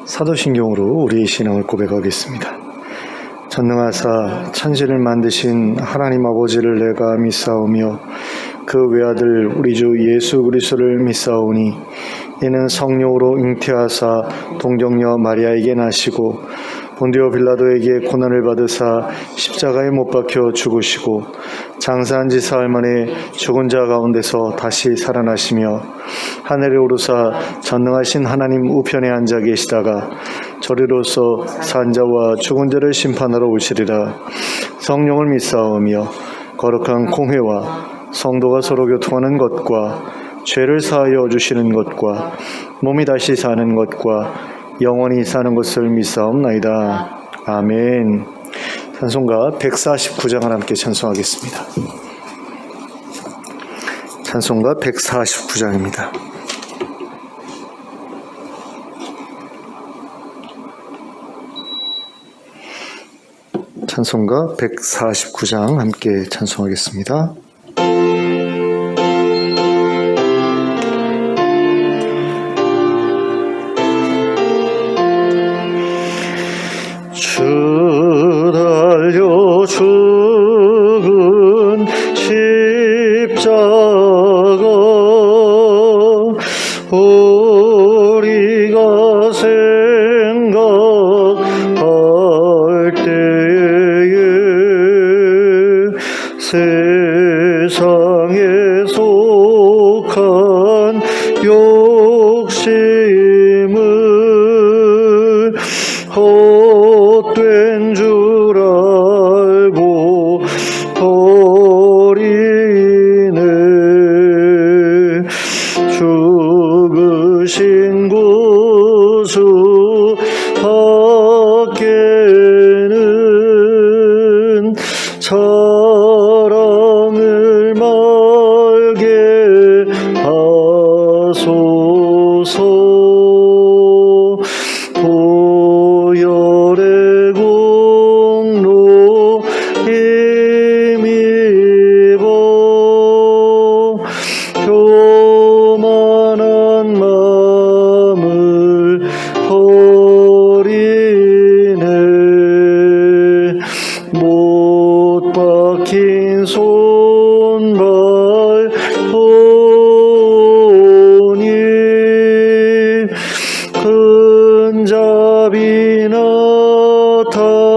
사도신경으로 우리의 신앙을 고백하겠습니다. 전능하사 천지를 만드신 하나님 아버지를 내가 믿사오며 그 외아들 우리 주 예수 그리스도를 믿사오니 이는 성령으로 잉태하사 동정녀 마리아에게 나시고 본디오 빌라도에게 고난을 받으사 십자가에 못 박혀 죽으시고 장사한 지 사흘 만에 죽은 자 가운데서 다시 살아나시며 하늘에 오르사 전능하신 하나님 우편에 앉아 계시다가 저리로서 산 자와 죽은 자를 심판하러 오시리라. 성령을 믿사오며 거룩한 공회와 성도가 서로 교통하는 것과 죄를 사하여 주시는 것과 몸이 다시 사는 것과 영원히 사는 것을 믿사옵나이다. 아멘. 찬송가 149장을 함께 찬송하겠습니다. 찬송가 149장입니다. 찬송가 149장 함께 찬송하겠습니다. 주 달려 죽은 십자가 우리가 생각할 때에 세상에 속한 욕심을 헛된 줄 알고 버리네. 죽으신 구주 밖에는 사랑을 말게 하소서. 보혈의 공로 힘입어 교만한 마음을 버리네. 못 박힌 손발 보니 큰 자비 나타내셨네.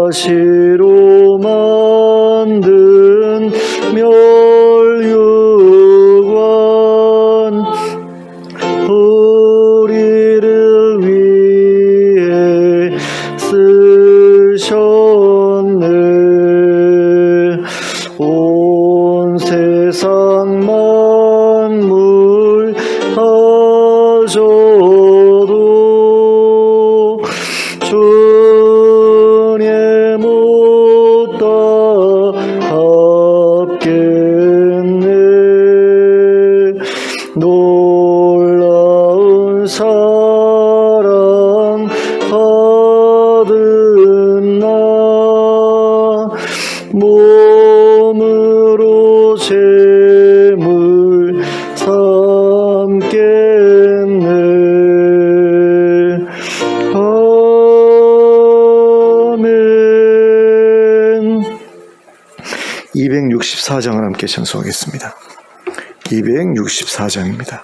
가시로 만든 멸류관 우리를 위해 쓰셨네. 온 세상 만물 가져도 주님 못 갚겠네. 놀라운 사랑 받은 나 몸으로 재물 삼겠네. 아멘. 264장을 함께 찬송하겠습니다. 264장입니다.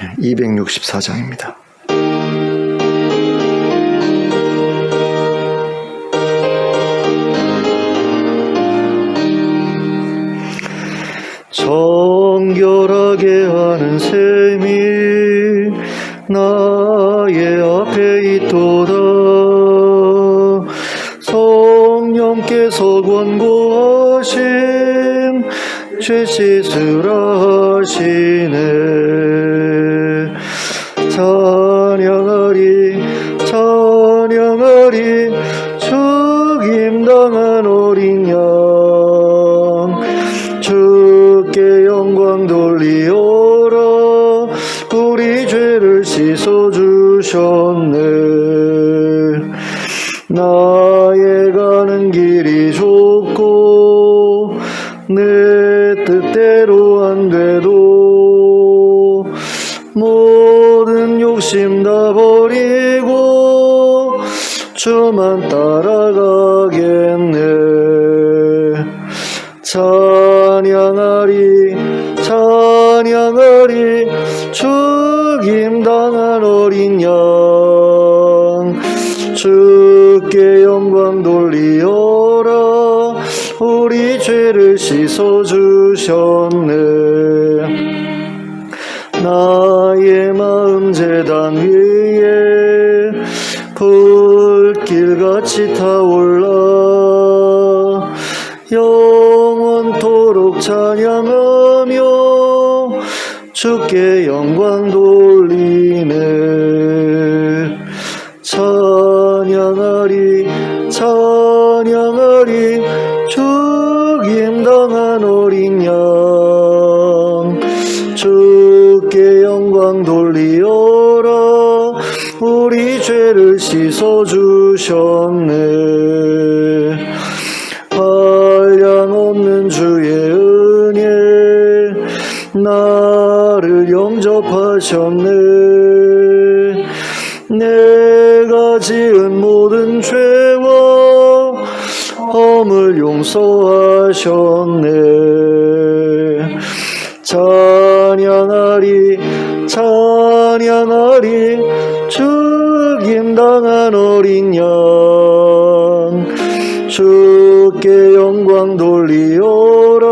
네, 264장입니다. 정결하게 하는 셈이 나의 앞에 있도다. 성령께서 권고하심 죄 씻으라 하시네. 찬양하리 찬양하리 죽임당한 어린 양 주께 영광 돌리오라. 우리 죄를 씻어주셨네. 나의 가는 길이 길이 좁고 내 뜻대로 안 돼도 모든 욕심 다 버리고 주만 따라가겠네. 찬양하리 찬양하리 죽임당한 어린 양 주께 영광 돌리어라. 우리 죄를 씻어주셨네. 나의 마음 제단 위에 불길같이 타올라 영원토록 찬양하며 주께 영광 돌리네. 찬양하리 찬양하리 죽임당한 어린 양 주께 영광 돌리어라. 우리 죄를 씻어주셨네. 한량없는 주의 은혜 나를 영접하셨네. 내가 지은 모든 죄와 허물 용서하셨네. 찬양하리 찬양하리 죽임당한 어린 양 주께 영광 돌리어라.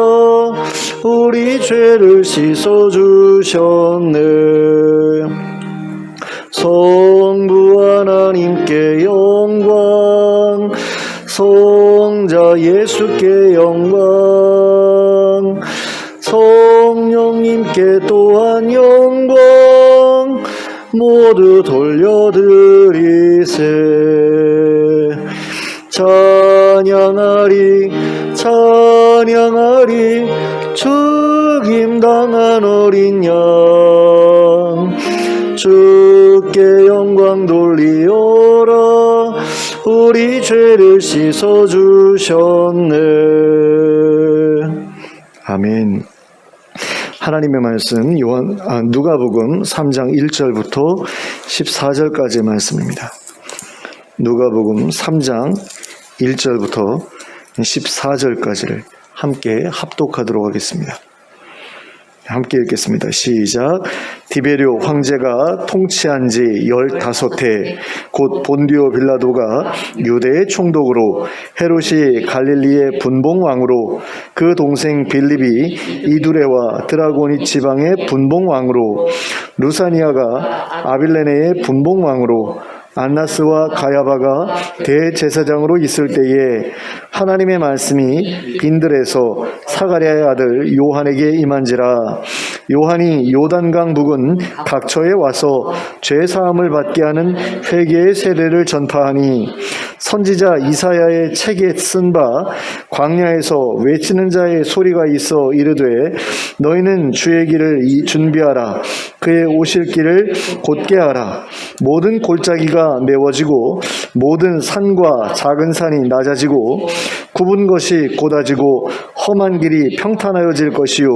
우리 죄를 씻어주셨네. 성부 하나님께 영광 성자 예수께 영광 성령님께 또한 영광 모두 돌려드리세. 찬양하리 찬양하리 죽임당한 어린 양 주께 영광 돌리어라. 우리 죄를 씻어주셨네. 아멘. 하나님의 말씀 누가복음 3장 1절부터 14절까지의 말씀입니다. 누가복음 3장 1절부터 14절까지를 함께 합독하도록 하겠습니다. 함께 읽겠습니다. 시작. 디베rio 황제가 통치한 지 15해 곧 본디오 빌라도가 유대의 총독으로 헤롯이 갈릴리의 분봉왕으로 그 동생 빌립이 이두레와 드라고니 지방의 분봉왕으로 루사니아가 아빌레네의 분봉왕으로 안나스와 가야바가 대제사장으로 있을 때에 하나님의 말씀이 빈들에서 사가랴의 아들 요한에게 임한지라. 요한이 요단강 북은 각처에 와서 죄사함을 받게 하는 회개의 세례를 전파하니 선지자 이사야의 책에 쓴 바 광야에서 외치는 자의 소리가 있어 이르되 너희는 주의 길을 준비하라. 그의 오실 길을 곧게 하라. 모든 골짜기가 메워지고 모든 산과 작은 산이 낮아지고 굽은 것이 곧아지고 험한 길이 평탄하여질 것이요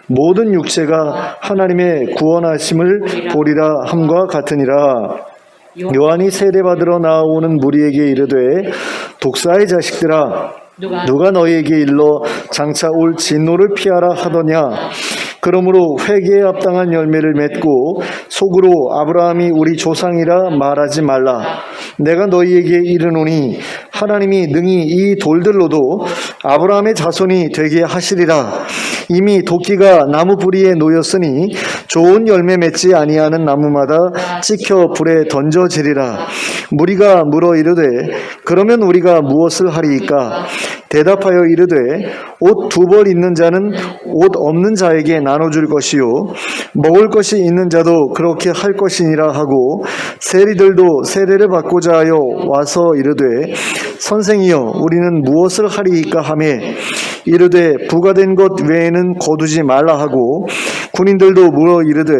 모든 육체가 하나님의 구원하심을 보리라 함과 같으니라. 요한이 세례받으러 나오는 무리에게 이르되 독사의 자식들아 누가 너희에게 일러 장차 올 진노를 피하라 하더냐. 그러므로 회개에 합당한 열매를 맺고 속으로 아브라함이 우리 조상이라 말하지 말라. 내가 너희에게 이르노니 하나님이 능히 이 돌들로도 아브라함의 자손이 되게 하시리라. 이미 도끼가 나무 뿌리에 놓였으니 좋은 열매 맺지 아니하는 나무마다 찍혀 불에 던져지리라. 무리가 물어 이르되 그러면 우리가 무엇을 하리이까? 대답하여 이르되 옷 2벌 있는 자는 옷 없는 자에게 나눠줄 것이요 먹을 것이 있는 자도 그렇게 할 것이니라 하고 세리들도 세례를 받고자 하여 와서 이르되 선생이여 우리는 무엇을 하리이까 하매 이르되 부과된 것 외에는 거두지 말라 하고 군인들도 물어 이르되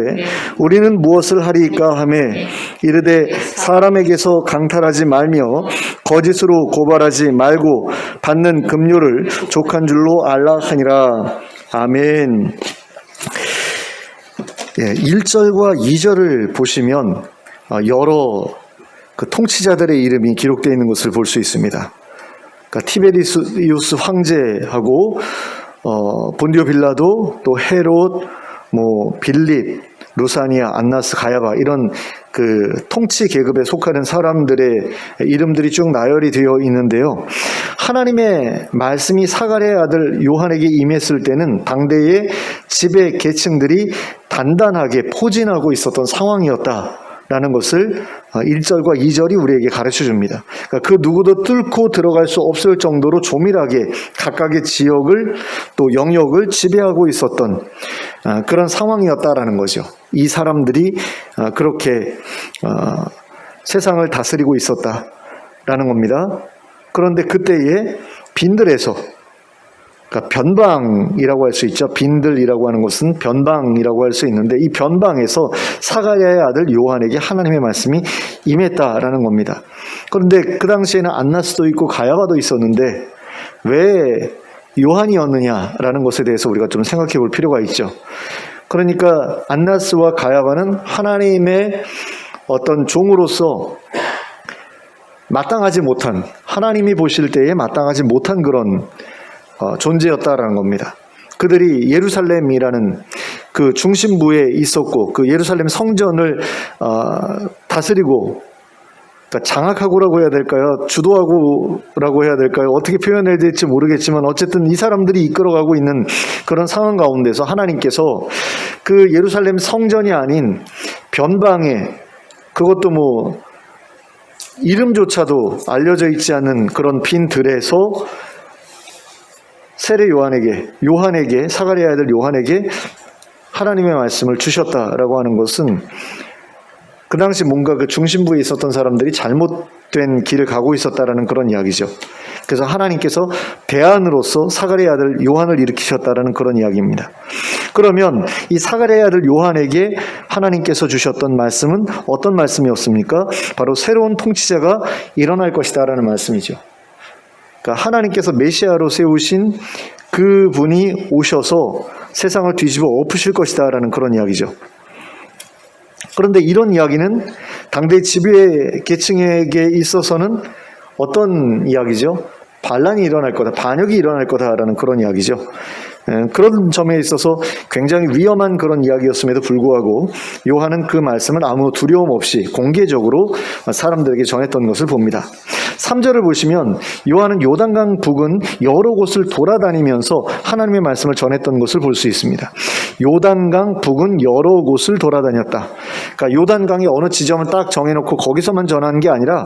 우리는 무엇을 하리이까 하며 이르되 사람에게서 강탈하지 말며 거짓으로 고발하지 말고 받는 급료를 족한 줄로 알라 하니라. 아멘. 1절과 2절을 보시면 여러 그 통치자들의 이름이 기록되어 있는 것을 볼 수 있습니다. 그러니까 티베리우스 황제하고 본디오 빌라도, 또 헤롯, 빌립, 루사니아, 안나스, 가야바, 이런 그 통치 계급에 속하는 사람들의 이름들이 쭉 나열이 되어 있는데요. 하나님의 말씀이 사가랴의 아들 요한에게 임했을 때는 당대의 지배 계층들이 단단하게 포진하고 있었던 상황이었다라는 것을 1절과 2절이 우리에게 가르쳐 줍니다. 그러니까 그 누구도 뚫고 들어갈 수 없을 정도로 조밀하게 각각의 지역을, 또 영역을 지배하고 있었던 그런 상황이었다라는 거죠. 이 사람들이 그렇게 세상을 다스리고 있었다라는 겁니다. 그런데 그때에 빈들에서, 그러니까 변방이라고 할 수 있죠. 빈들이라고 하는 것은 변방이라고 할 수 있는데, 이 변방에서 사가랴의 아들 요한에게 하나님의 말씀이 임했다라는 겁니다. 그런데 그 당시에는 안나스도 있고 가야바도 있었는데 왜 요한이었느냐라는 것에 대해서 우리가 좀 생각해 볼 필요가 있죠. 그러니까 안나스와 가야바는 하나님의 어떤 종으로서 마땅하지 못한, 하나님이 보실 때에 마땅하지 못한 그런 존재였다라는 겁니다. 그들이 예루살렘이라는 그 중심부에 있었고, 그 예루살렘 성전을 다스리고, 그러니까 장악하고라고 해야 될까요? 주도하고라고 해야 될까요? 어떻게 표현해야 될지 모르겠지만 어쨌든 이 사람들이 이끌어가고 있는 그런 상황 가운데서 하나님께서 그 예루살렘 성전이 아닌 변방에, 그것도 이름조차도 알려져 있지 않은 그런 빈 들에서 세례 요한에게, 사가랴의 아들 요한에게 하나님의 말씀을 주셨다라고 하는 것은 그 당시 뭔가 그 중심부에 있었던 사람들이 잘못된 길을 가고 있었다라는 그런 이야기죠. 그래서 하나님께서 대안으로서 사가랴의 아들 요한을 일으키셨다라는 그런 이야기입니다. 그러면 이 사가랴의 아들 요한에게 하나님께서 주셨던 말씀은 어떤 말씀이었습니까? 바로 새로운 통치자가 일어날 것이다라는 말씀이죠. 그러니까 하나님께서 메시아로 세우신 그분이 오셔서 세상을 뒤집어 엎으실 것이다라는 그런 이야기죠. 그런데 이런 이야기는 당대 지배 계층에게 있어서는 어떤 이야기죠? 반란이 일어날 거다, 반역이 일어날 거다라는 그런 이야기죠. 그런 점에 있어서 굉장히 위험한 그런 이야기였음에도 불구하고 요한은 그 말씀을 아무 두려움 없이 공개적으로 사람들에게 전했던 것을 봅니다. 3절을 보시면 요한은 요단강 북은 여러 곳을 돌아다니면서 하나님의 말씀을 전했던 것을 볼 수 있습니다. 요단강 북은 여러 곳을 돌아다녔다. 그러니까 요단강의 어느 지점을 딱 정해놓고 거기서만 전하는 게 아니라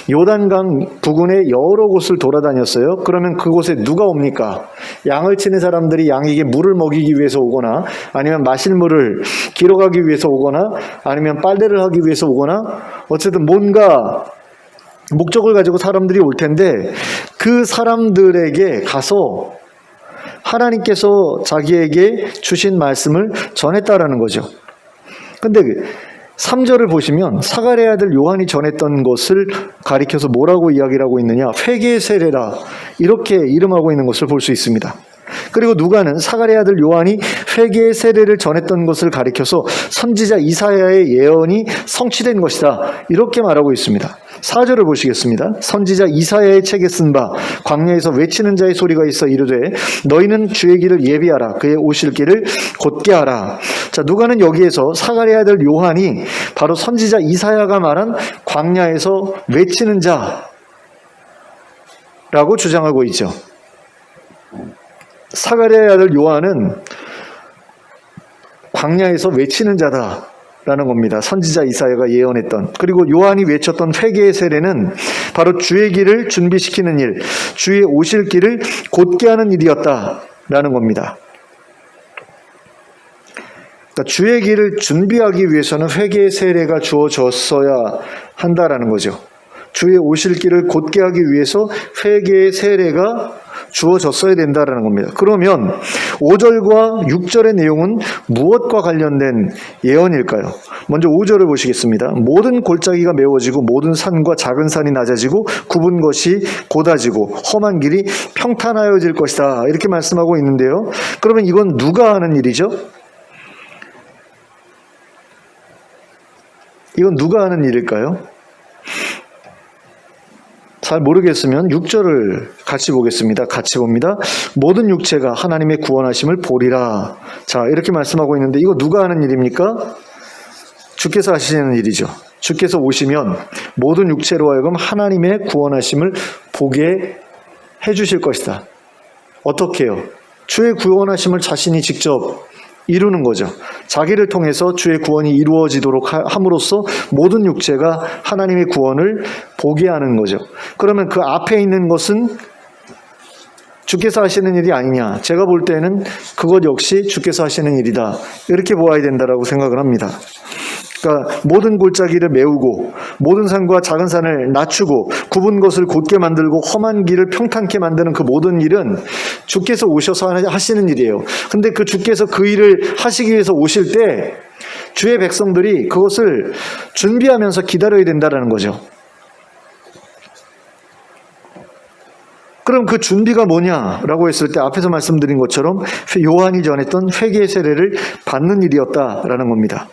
요단강 부근의 여러 곳을 돌아다녔어요. 그러면 그곳에 누가 옵니까? 양을 치는 사람들이 양에게 물을 먹이기 위해서 오거나, 아니면 마실 물을 길어가기 위해서 오거나, 아니면 빨래를 하기 위해서 오거나, 어쨌든 뭔가 목적을 가지고 사람들이 올 텐데, 그 사람들에게 가서 하나님께서 자기에게 주신 말씀을 전했다라는 거죠. 근데 3절을 보시면 사가랴의 아들 요한이 전했던 것을 가리켜서 뭐라고 이야기를 하고 있느냐? 회개의 세례라, 이렇게 이름하고 있는 것을 볼 수 있습니다. 그리고 누가는 사가랴의 아들 요한이 회개의 세례를 전했던 것을 가리켜서 선지자 이사야의 예언이 성취된 것이다, 이렇게 말하고 있습니다. 4절을 보시겠습니다. 선지자 이사야의 책에 쓴 바 광야에서 외치는 자의 소리가 있어 이르되 너희는 주의 길을 예비하라, 그의 오실 길을 곧게 하라. 자, 누가는 여기에서 사가랴의 아들 요한이 바로 선지자 이사야가 말한 광야에서 외치는 자라고 주장하고 있죠. 사가랴의 아들 요한은 광야에서 외치는 자다라는 겁니다. 선지자 이사야가 예언했던, 그리고 요한이 외쳤던 회개의 세례는 바로 주의 길을 준비시키는 일, 주의 오실 길을 곧게 하는 일이었다라는 겁니다. 그러니까 주의 길을 준비하기 위해서는 회개의 세례가 주어졌어야 한다라는 거죠. 주의 오실 길을 곧게 하기 위해서 회개의 세례가 주어졌어야 된다라는 겁니다. 그러면 5절과 6절의 내용은 무엇과 관련된 예언일까요? 먼저 5절을 보시겠습니다. 모든 골짜기가 메워지고 모든 산과 작은 산이 낮아지고 굽은 것이 곧아지고 험한 길이 평탄하여질 것이다. 이렇게 말씀하고 있는데요. 그러면 이건 누가 하는 일이죠? 이건 누가 하는 일일까요? 잘 모르겠으면 6절을 같이 보겠습니다. 같이 봅니다. 모든 육체가 하나님의 구원하심을 보리라. 자, 이렇게 말씀하고 있는데 이거 누가 하는 일입니까? 주께서 하시는 일이죠. 주께서 오시면 모든 육체로 하여금 하나님의 구원하심을 보게 해주실 것이다. 어떻게 해요? 주의 구원하심을 자신이 직접 이루는 거죠. 자기를 통해서 주의 구원이 이루어지도록 함으로써 모든 육체가 하나님의 구원을 보게 하는 거죠. 그러면 그 앞에 있는 것은 주께서 하시는 일이 아니냐? 제가 볼 때는 그것 역시 주께서 하시는 일이다. 이렇게 보아야 된다라고 생각을 합니다. 그러니까 모든 골짜기를 메우고 모든 산과 작은 산을 낮추고 굽은 것을 곧게 만들고 험한 길을 평탄케 만드는 그 모든 일은 주께서 오셔서 하시는 일이에요. 근데 그 주께서 그 일을 하시기 위해서 오실 때 주의 백성들이 그것을 준비하면서 기다려야 된다는 거죠. 그럼 그 준비가 뭐냐라고 했을 때 앞에서 말씀드린 것처럼 요한이 전했던 회개의 세례를 받는 일이었다라는 겁니다.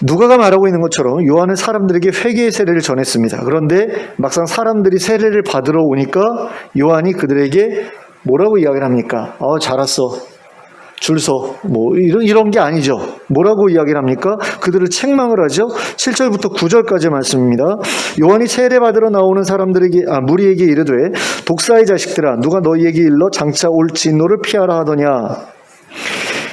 누가가 말하고 있는 것처럼 요한은 사람들에게 회개의 세례를 전했습니다. 그런데 막상 사람들이 세례를 받으러 오니까 요한이 그들에게 뭐라고 이야기를 합니까? 잘 왔어. 줄 서. 뭐 이런 게 아니죠. 뭐라고 이야기를 합니까? 그들을 책망을 하죠. 7절부터 9절까지 말씀입니다. 요한이 세례 받으러 나오는 사람들에게 무리에게 이르되 독사의 자식들아 누가 너희에게 일러 장차 올 진노를 피하라 하더냐.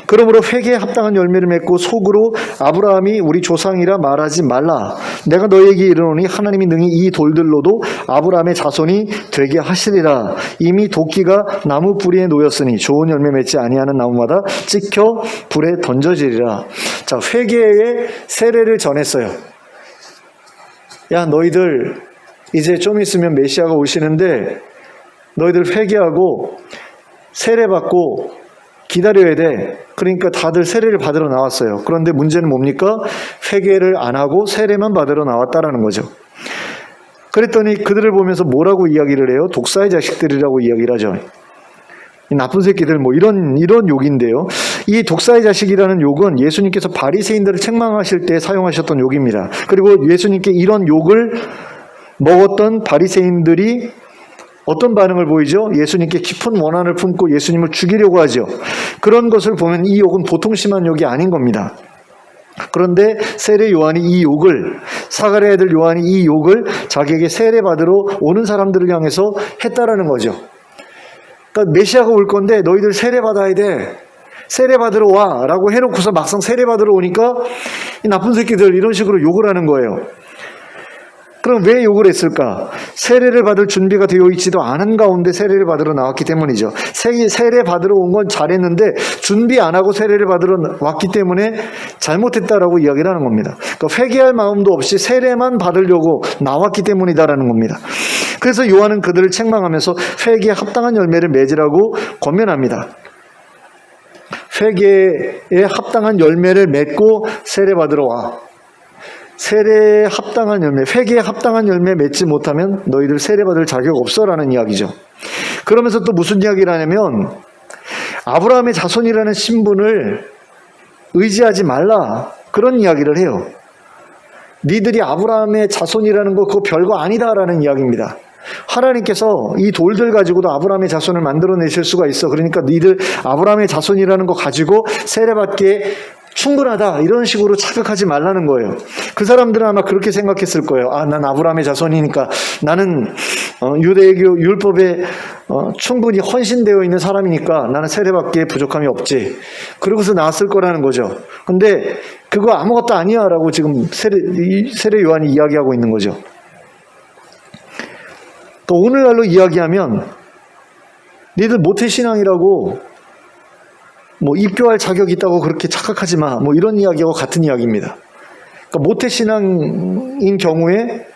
그러므로 회개에 합당한 열매를 맺고 속으로 아브라함이 우리 조상이라 말하지 말라. 내가 너희에게 이르노니 하나님이 능히 이 돌들로도 아브라함의 자손이 되게 하시리라. 이미 도끼가 나무 뿌리에 놓였으니 좋은 열매 맺지 아니하는 나무마다 찍혀 불에 던져지리라. 자, 회개의 세례를 전했어요. 야, 너희들 이제 좀 있으면 메시아가 오시는데 너희들 회개하고 세례 받고 기다려야 돼. 그러니까 다들 세례를 받으러 나왔어요. 그런데 문제는 뭡니까? 회개를 안 하고 세례만 받으러 나왔다라는 거죠. 그랬더니 그들을 보면서 뭐라고 이야기를 해요? 독사의 자식들이라고 이야기를 하죠. 이 나쁜 새끼들 뭐 이런 욕인데요. 이 독사의 자식이라는 욕은 예수님께서 바리새인들을 책망하실 때 사용하셨던 욕입니다. 그리고 예수님께 이런 욕을 먹었던 바리새인들이 어떤 반응을 보이죠? 예수님께 깊은 원한을 품고 예수님을 죽이려고 하죠. 그런 것을 보면 이 욕은 보통 심한 욕이 아닌 겁니다. 그런데 세례 요한이 이 욕을, 사가랴의 아들 요한이 이 욕을 자기에게 세례 받으러 오는 사람들을 향해서 했다라는 거죠. 그러니까 메시아가 올 건데 너희들 세례 받아야 돼. 세례 받으러 와 라고 해놓고서 막상 세례 받으러 오니까 이 나쁜 새끼들 이런 식으로 욕을 하는 거예요. 그럼 왜 욕을 했을까? 세례를 받을 준비가 되어 있지도 않은 가운데 세례를 받으러 나왔기 때문이죠. 세례 받으러 온 건 잘했는데 준비 안 하고 세례를 받으러 왔기 때문에 잘못했다라고 이야기를 하는 겁니다. 그러니까 회개할 마음도 없이 세례만 받으려고 나왔기 때문이다라는 겁니다. 그래서 요한은 그들을 책망하면서 회개에 합당한 열매를 맺으라고 권면합니다. 회개에 합당한 열매를 맺고 세례 받으러 와. 세례에 합당한 열매, 회개에 합당한 열매 맺지 못하면 너희들 세례받을 자격 없어라는 이야기죠. 그러면서 또 무슨 이야기를 하냐면 아브라함의 자손이라는 신분을 의지하지 말라 그런 이야기를 해요. 니들이 아브라함의 자손이라는 거 그거 별거 아니다라는 이야기입니다. 하나님께서 이 돌들 가지고도 아브라함의 자손을 만들어내실 수가 있어. 그러니까 니들 아브라함의 자손이라는 거 가지고 세례받게 충분하다 이런 식으로 착각하지 말라는 거예요. 그 사람들은 아마 그렇게 생각했을 거예요. 난 아브라함의 자손이니까 나는 유대교 율법에 충분히 헌신되어 있는 사람이니까 나는 세례받기에 부족함이 없지. 그러고서 나왔을 거라는 거죠. 근데 그거 아무것도 아니야 라고 지금 세례 요한이 이야기하고 있는 거죠. 또 오늘날로 이야기하면 니들 모태신앙이라고 뭐 입교할 자격이 있다고 그렇게 착각하지 마. 뭐 이런 이야기하고 같은 이야기입니다. 그러니까 모태신앙인 경우에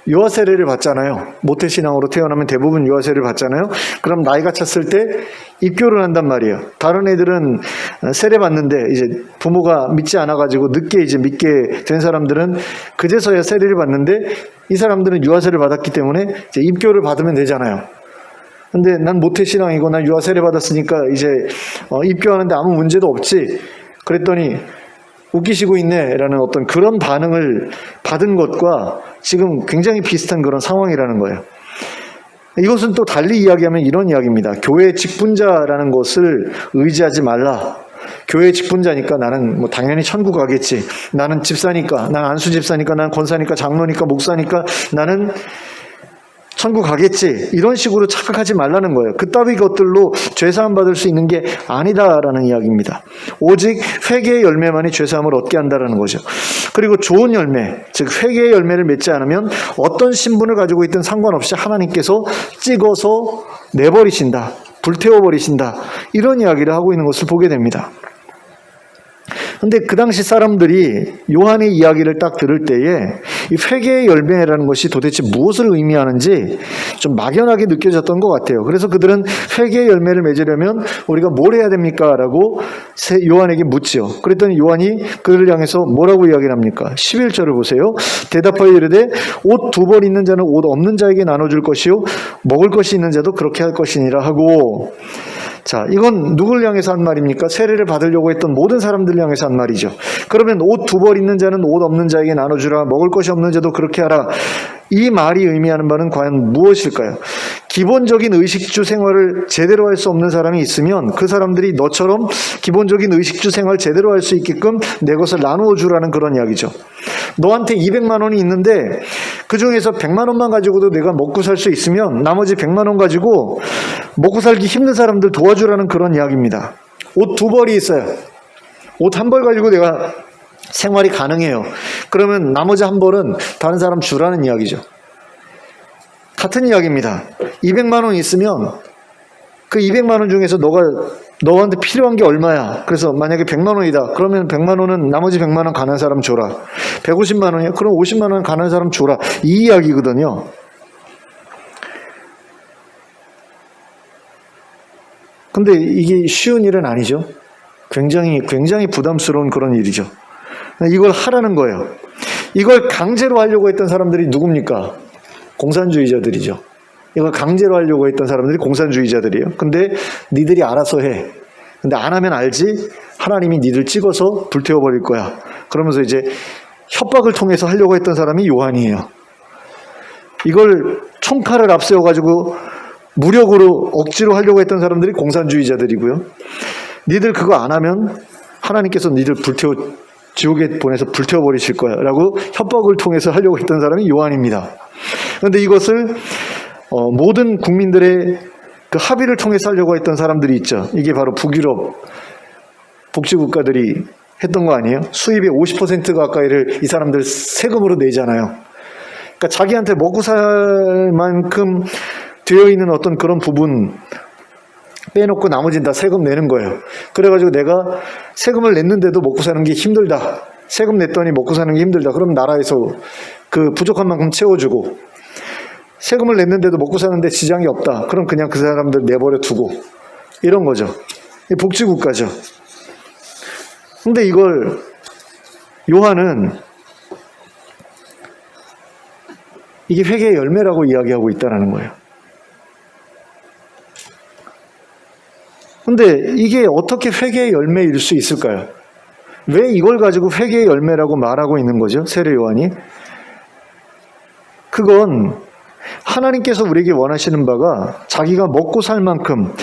유아 세례를 받잖아요. 모태신앙으로 태어나면 대부분 유아 세례를 받잖아요. 그럼 나이가 찼을 때 입교를 한단 말이에요. 다른 애들은 세례 받는데 이제 부모가 믿지 않아가지고 늦게 이제 믿게 된 사람들은 그제서야 세례를 받는데, 이 사람들은 유아 세례를 받았기 때문에 이제 입교를 받으면 되잖아요. 근데 난 모태신앙이고 난 유아 세례 받았으니까 이제 입교하는데 아무 문제도 없지. 그랬더니 웃기시고 있네 라는 어떤 그런 반응을 받은 것과 지금 굉장히 비슷한 그런 상황이라는 거예요. 이것은 또 달리 이야기하면 이런 이야기입니다. 교회 직분자라는 것을 의지하지 말라. 교회 직분자니까 나는 뭐 당연히 천국 가겠지. 나는 집사니까, 난 안수 집사니까, 난 권사니까, 장로니까, 목사니까 나는 천국 가겠지. 이런 식으로 착각하지 말라는 거예요. 그따위 것들로 죄사함 받을 수 있는 게 아니다라는 이야기입니다. 오직 회개의 열매만이 죄사함을 얻게 한다라는 거죠. 그리고 좋은 열매, 즉 회개의 열매를 맺지 않으면 어떤 신분을 가지고 있든 상관없이 하나님께서 찍어서 내버리신다, 불태워버리신다, 이런 이야기를 하고 있는 것을 보게 됩니다. 근데 그 당시 사람들이 요한의 이야기를 딱 들을 때에 이 회개의 열매라는 것이 도대체 무엇을 의미하는지 좀 막연하게 느껴졌던 것 같아요. 그래서 그들은 회개의 열매를 맺으려면 우리가 뭘 해야 됩니까? 라고 요한에게 묻지요. 그랬더니 요한이 그들을 향해서 뭐라고 이야기를 합니까? 11절을 보세요. 대답하여 이르되 옷 2벌 있는 자는 옷 없는 자에게 나눠줄 것이요 먹을 것이 있는 자도 그렇게 할 것이니라 하고, 자, 이건 누굴 향해서 한 말입니까? 세례를 받으려고 했던 모든 사람들을 향해서 한 말이죠. 그러면 옷 2벌 있는 자는 옷 없는 자에게 나눠주라, 먹을 것이 없는 자도 그렇게 하라. 이 말이 의미하는 바는 과연 무엇일까요? 기본적인 의식주 생활을 제대로 할 수 없는 사람이 있으면 그 사람들이 너처럼 기본적인 의식주 생활 제대로 할 수 있게끔 내 것을 나누어 주라는 그런 이야기죠. 너한테 200만 원이 있는데 그 중에서 100만 원만 가지고도 내가 먹고 살 수 있으면 나머지 100만 원 가지고 먹고 살기 힘든 사람들 도와주라는 그런 이야기입니다. 옷 2벌이 있어요. 옷 1벌 가지고 내가 생활이 가능해요. 그러면 나머지 1벌은 다른 사람 주라는 이야기죠. 같은 이야기입니다. 200만 원 있으면 그 200만 원 중에서 너한테 필요한 게 얼마야? 그래서 만약에 100만 원이다. 그러면 100만 원은 나머지 100만 원 가난한 사람 줘라. 150만 원이야? 그럼 50만 원 가난한 사람 줘라. 이 이야기거든요. 근데 이게 쉬운 일은 아니죠. 굉장히 부담스러운 그런 일이죠. 이걸 하라는 거예요. 이걸 강제로 하려고 했던 사람들이 누굽니까? 공산주의자들이죠. 이걸 강제로 하려고 했던 사람들이 공산주의자들이에요. 근데 니들이 알아서 해. 근데 안 하면 알지? 하나님이 니들 찍어서 불태워버릴 거야. 그러면서 이제 협박을 통해서 하려고 했던 사람이 요한이에요. 이걸 총칼을 앞세워가지고 무력으로 억지로 하려고 했던 사람들이 공산주의자들이고요. 니들 그거 안 하면 하나님께서 니들 지옥에 보내서 불태워버리실 거야 라고 협박을 통해서 하려고 했던 사람이 요한입니다. 그런데 이것을 모든 국민들의 그 합의를 통해서 하려고 했던 사람들이 있죠. 이게 바로 북유럽 복지국가들이 했던 거 아니에요? 수입의 50% 가까이를 이 사람들 세금으로 내잖아요. 그러니까 자기한테 먹고 살 만큼 되어 있는 어떤 그런 부분 빼놓고 나머지는 다 세금 내는 거예요. 그래가지고 내가 세금을 냈는데도 먹고 사는 게 힘들다. 세금 냈더니 먹고 사는 게 힘들다. 그럼 나라에서 그 부족한 만큼 채워주고, 세금을 냈는데도 먹고 사는데 지장이 없다. 그럼 그냥 그 사람들 내버려 두고, 이런 거죠. 복지국가죠. 근데 이걸 요한은 이게 회개의 열매라고 이야기하고 있다는 거예요. 근데 이게 어떻게 회개의 열매일 수 있을까요? 왜 이걸 가지고 회개의 열매라고 말하고 있는 거죠? 세례 요한이. 그건 하나님께서 우리에게 원하시는 바가 자기가 먹고 살 만큼,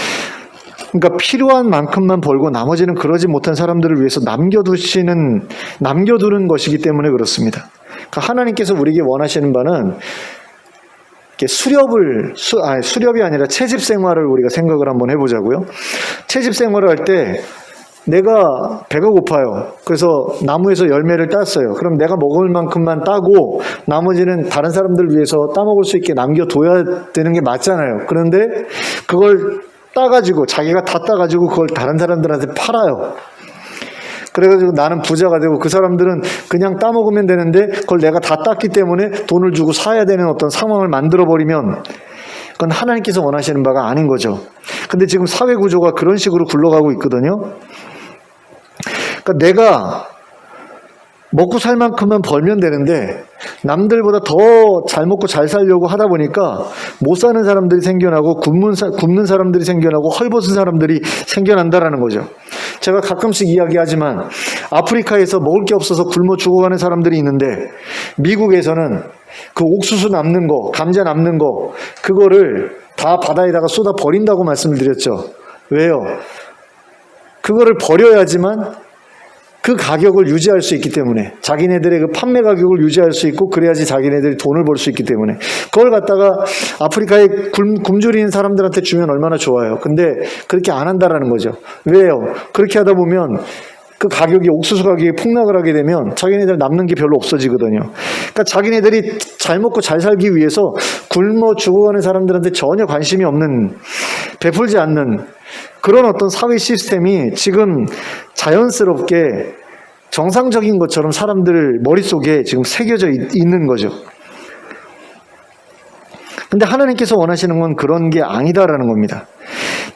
그러니까 필요한 만큼만 벌고 나머지는 그러지 못한 사람들을 위해서 남겨두는 것이기 때문에 그렇습니다. 그러니까 하나님께서 우리에게 원하시는 바는 수렵이 아니라 채집 생활을 우리가 생각을 한번 해보자고요. 채집 생활을 할 때 내가 배가 고파요. 그래서 나무에서 열매를 땄어요. 그럼 내가 먹을 만큼만 따고 나머지는 다른 사람들 위해서 따먹을 수 있게 남겨둬야 되는 게 맞잖아요. 그런데 그걸 따가지고 자기가 다 따가지고 그걸 다른 사람들한테 팔아요. 그래가지고 나는 부자가 되고 그 사람들은 그냥 따먹으면 되는데 그걸 내가 다 땄기 때문에 돈을 주고 사야 되는 어떤 상황을 만들어버리면 그건 하나님께서 원하시는 바가 아닌 거죠. 근데 지금 사회 구조가 그런 식으로 굴러가고 있거든요. 그러니까 내가 먹고 살 만큼만 벌면 되는데 남들보다 더 잘 먹고 잘 살려고 하다 보니까 못 사는 사람들이 생겨나고 굶는 사람들이 생겨나고 헐벗은 사람들이 생겨난다라는 거죠. 제가 가끔씩 이야기하지만 아프리카에서 먹을 게 없어서 굶어 죽어가는 사람들이 있는데 미국에서는 그 옥수수 남는 거, 감자 남는 거 그거를 다 바다에다가 쏟아 버린다고 말씀을 드렸죠. 왜요? 그거를 버려야지만 그 가격을 유지할 수 있기 때문에, 자기네들의 그 판매 가격을 유지할 수 있고 그래야지 자기네들이 돈을 벌 수 있기 때문에 그걸 갖다가 아프리카에 굶주리는 사람들한테 주면 얼마나 좋아요. 근데 그렇게 안 한다라는 거죠. 왜요? 그렇게 하다 보면 그 가격이, 옥수수 가격이 폭락을 하게 되면 자기네들 남는 게 별로 없어지거든요. 그러니까 자기네들이 잘 먹고 잘 살기 위해서 굶어 죽어가는 사람들한테 전혀 관심이 없는, 베풀지 않는 그런 어떤 사회 시스템이 지금 자연스럽게 정상적인 것처럼 사람들 머릿속에 지금 새겨져 있는 거죠. 근데 하나님께서 원하시는 건 그런 게 아니다라는 겁니다.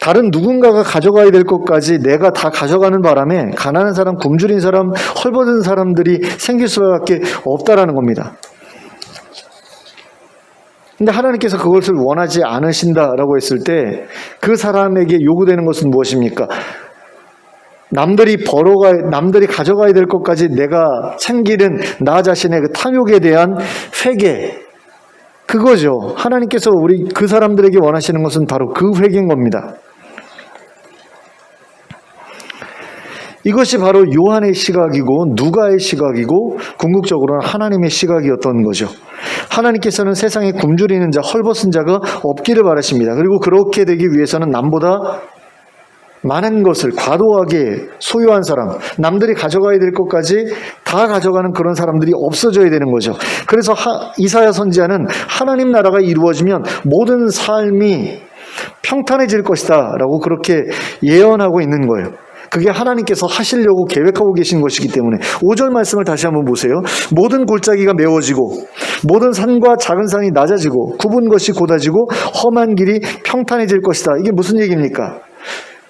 다른 누군가가 가져가야 될 것까지 내가 다 가져가는 바람에 가난한 사람, 굶주린 사람, 헐벗은 사람들이 생길 수밖에 없다라는 겁니다. 근데 하나님께서 그것을 원하지 않으신다라고 했을 때 그 사람에게 요구되는 것은 무엇입니까? 남들이 가져가야 될 것까지 내가 챙기는 나 자신의 그 탐욕에 대한 회개, 그거죠. 하나님께서 그 사람들에게 원하시는 것은 바로 그 회개인 겁니다. 이것이 바로 요한의 시각이고 누가의 시각이고 궁극적으로는 하나님의 시각이었던 거죠. 하나님께서는 세상에 굶주리는 자, 헐벗은 자가 없기를 바라십니다. 그리고 그렇게 되기 위해서는 남보다 많은 것을 과도하게 소유한 사람, 남들이 가져가야 될 것까지 다 가져가는 그런 사람들이 없어져야 되는 거죠. 그래서 이사야 선지자는 하나님 나라가 이루어지면 모든 삶이 평탄해질 것이다 라고 그렇게 예언하고 있는 거예요. 그게 하나님께서 하시려고 계획하고 계신 것이기 때문에 5절 말씀을 다시 한번 보세요. 모든 골짜기가 메워지고 모든 산과 작은 산이 낮아지고 굽은 것이 곧아지고 험한 길이 평탄해질 것이다. 이게 무슨 얘기입니까?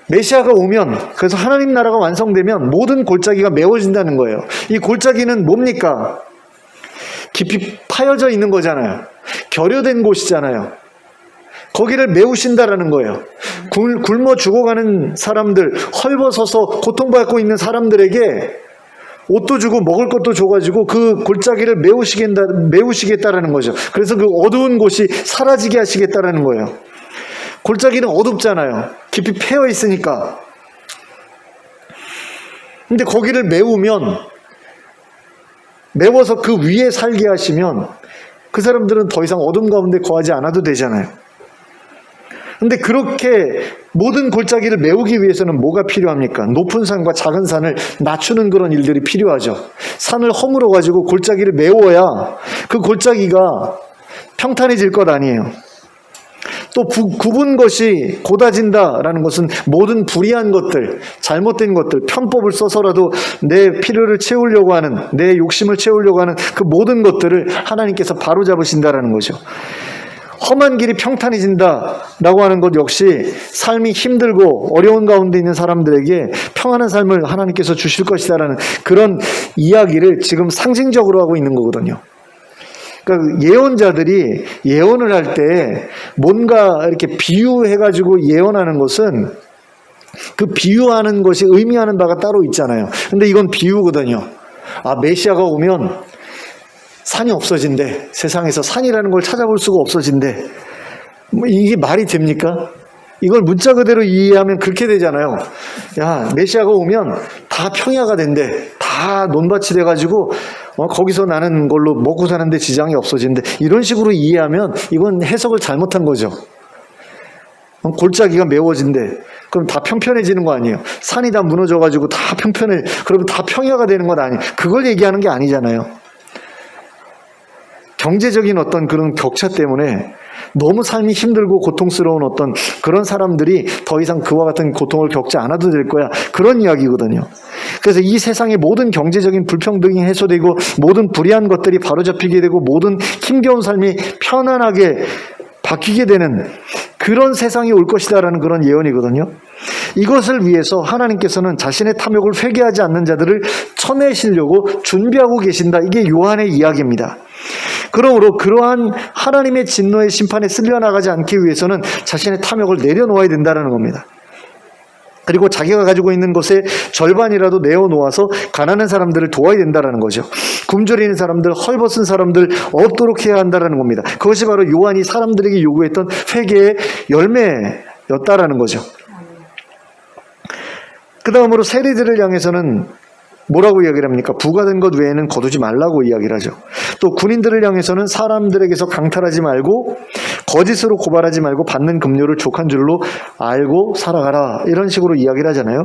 메시아가 오면, 그래서 하나님 나라가 완성되면 모든 골짜기가 메워진다는 거예요. 이 골짜기는 뭡니까? 깊이 파여져 있는 거잖아요. 결여된 곳이잖아요. 거기를 메우신다라는 거예요. 굶어 죽어가는 사람들, 헐벗어서 고통받고 있는 사람들에게 옷도 주고 먹을 것도 줘가지고 그 골짜기를 메우시겠다라는 거죠. 그래서 그 어두운 곳이 사라지게 하시겠다라는 거예요. 골짜기는 어둡잖아요. 깊이 패여 있으니까. 근데 거기를 메워서 그 위에 살게 하시면 그 사람들은 더 이상 어둠 가운데 거하지 않아도 되잖아요. 근데 그렇게 모든 골짜기를 메우기 위해서는 뭐가 필요합니까? 높은 산과 작은 산을 낮추는 그런 일들이 필요하죠. 산을 허물어 가지고 골짜기를 메워야 그 골짜기가 평탄해질 것 아니에요. 또 굽은 것이 곧아진다라는 것은 모든 불의한 것들, 잘못된 것들, 편법을 써서라도 내 필요를 채우려고 하는, 내 욕심을 채우려고 하는 그 모든 것들을 하나님께서 바로잡으신다라는 거죠. 험한 길이 평탄해진다라고 하는 것 역시 삶이 힘들고 어려운 가운데 있는 사람들에게 평안한 삶을 하나님께서 주실 것이다라는 그런 이야기를 지금 상징적으로 하고 있는 거거든요. 그러니까 예언자들이 예언을 할 때 뭔가 이렇게 비유해가지고 예언하는 것은 그 비유하는 것이 의미하는 바가 따로 있잖아요. 근데 이건 비유거든요. 메시아가 오면 산이 없어진대. 세상에서 산이라는 걸 찾아볼 수가 없어진대. 이게 말이 됩니까? 이걸 문자 그대로 이해하면 그렇게 되잖아요. 메시아가 오면 다 평야가 된대. 다 논밭이 돼가지고 거기서 나는 걸로 먹고 사는데 지장이 없어진대. 이런 식으로 이해하면 이건 해석을 잘못한 거죠. 골짜기가 메워진대. 그럼 다 평편해지는 거 아니에요. 산이 다 무너져가지고 다 그러면 다 평야가 되는 건 아니에요. 그걸 얘기하는 게 아니잖아요. 경제적인 어떤 그런 격차 때문에 너무 삶이 힘들고 고통스러운 어떤 그런 사람들이 더 이상 그와 같은 고통을 겪지 않아도 될 거야. 그런 이야기거든요. 그래서 이 세상의 모든 경제적인 불평등이 해소되고 모든 불의한 것들이 바로잡히게 되고 모든 힘겨운 삶이 편안하게 바뀌게 되는 그런 세상이 올 것이다라는 그런 예언이거든요. 이것을 위해서 하나님께서는 자신의 탐욕을 회개하지 않는 자들을 쳐내시려고 준비하고 계신다. 이게 요한의 이야기입니다. 그러므로 그러한 하나님의 진노의 심판에 쓸려나가지 않기 위해서는 자신의 탐욕을 내려놓아야 된다는 겁니다. 그리고 자기가 가지고 있는 것의 절반이라도 내어놓아서 가난한 사람들을 도와야 된다는 거죠. 굶주리는 사람들, 헐벗은 사람들 없도록 해야 한다는 겁니다. 그것이 바로 요한이 사람들에게 요구했던 회개의 열매였다라는 거죠. 그 다음으로 세리들을 향해서는 뭐라고 이야기를 합니까? 부과된 것 외에는 거두지 말라고 이야기를 하죠. 또 군인들을 향해서는 사람들에게서 강탈하지 말고 거짓으로 고발하지 말고 받는 급료를 족한 줄로 알고 살아가라. 이런 식으로 이야기를 하잖아요.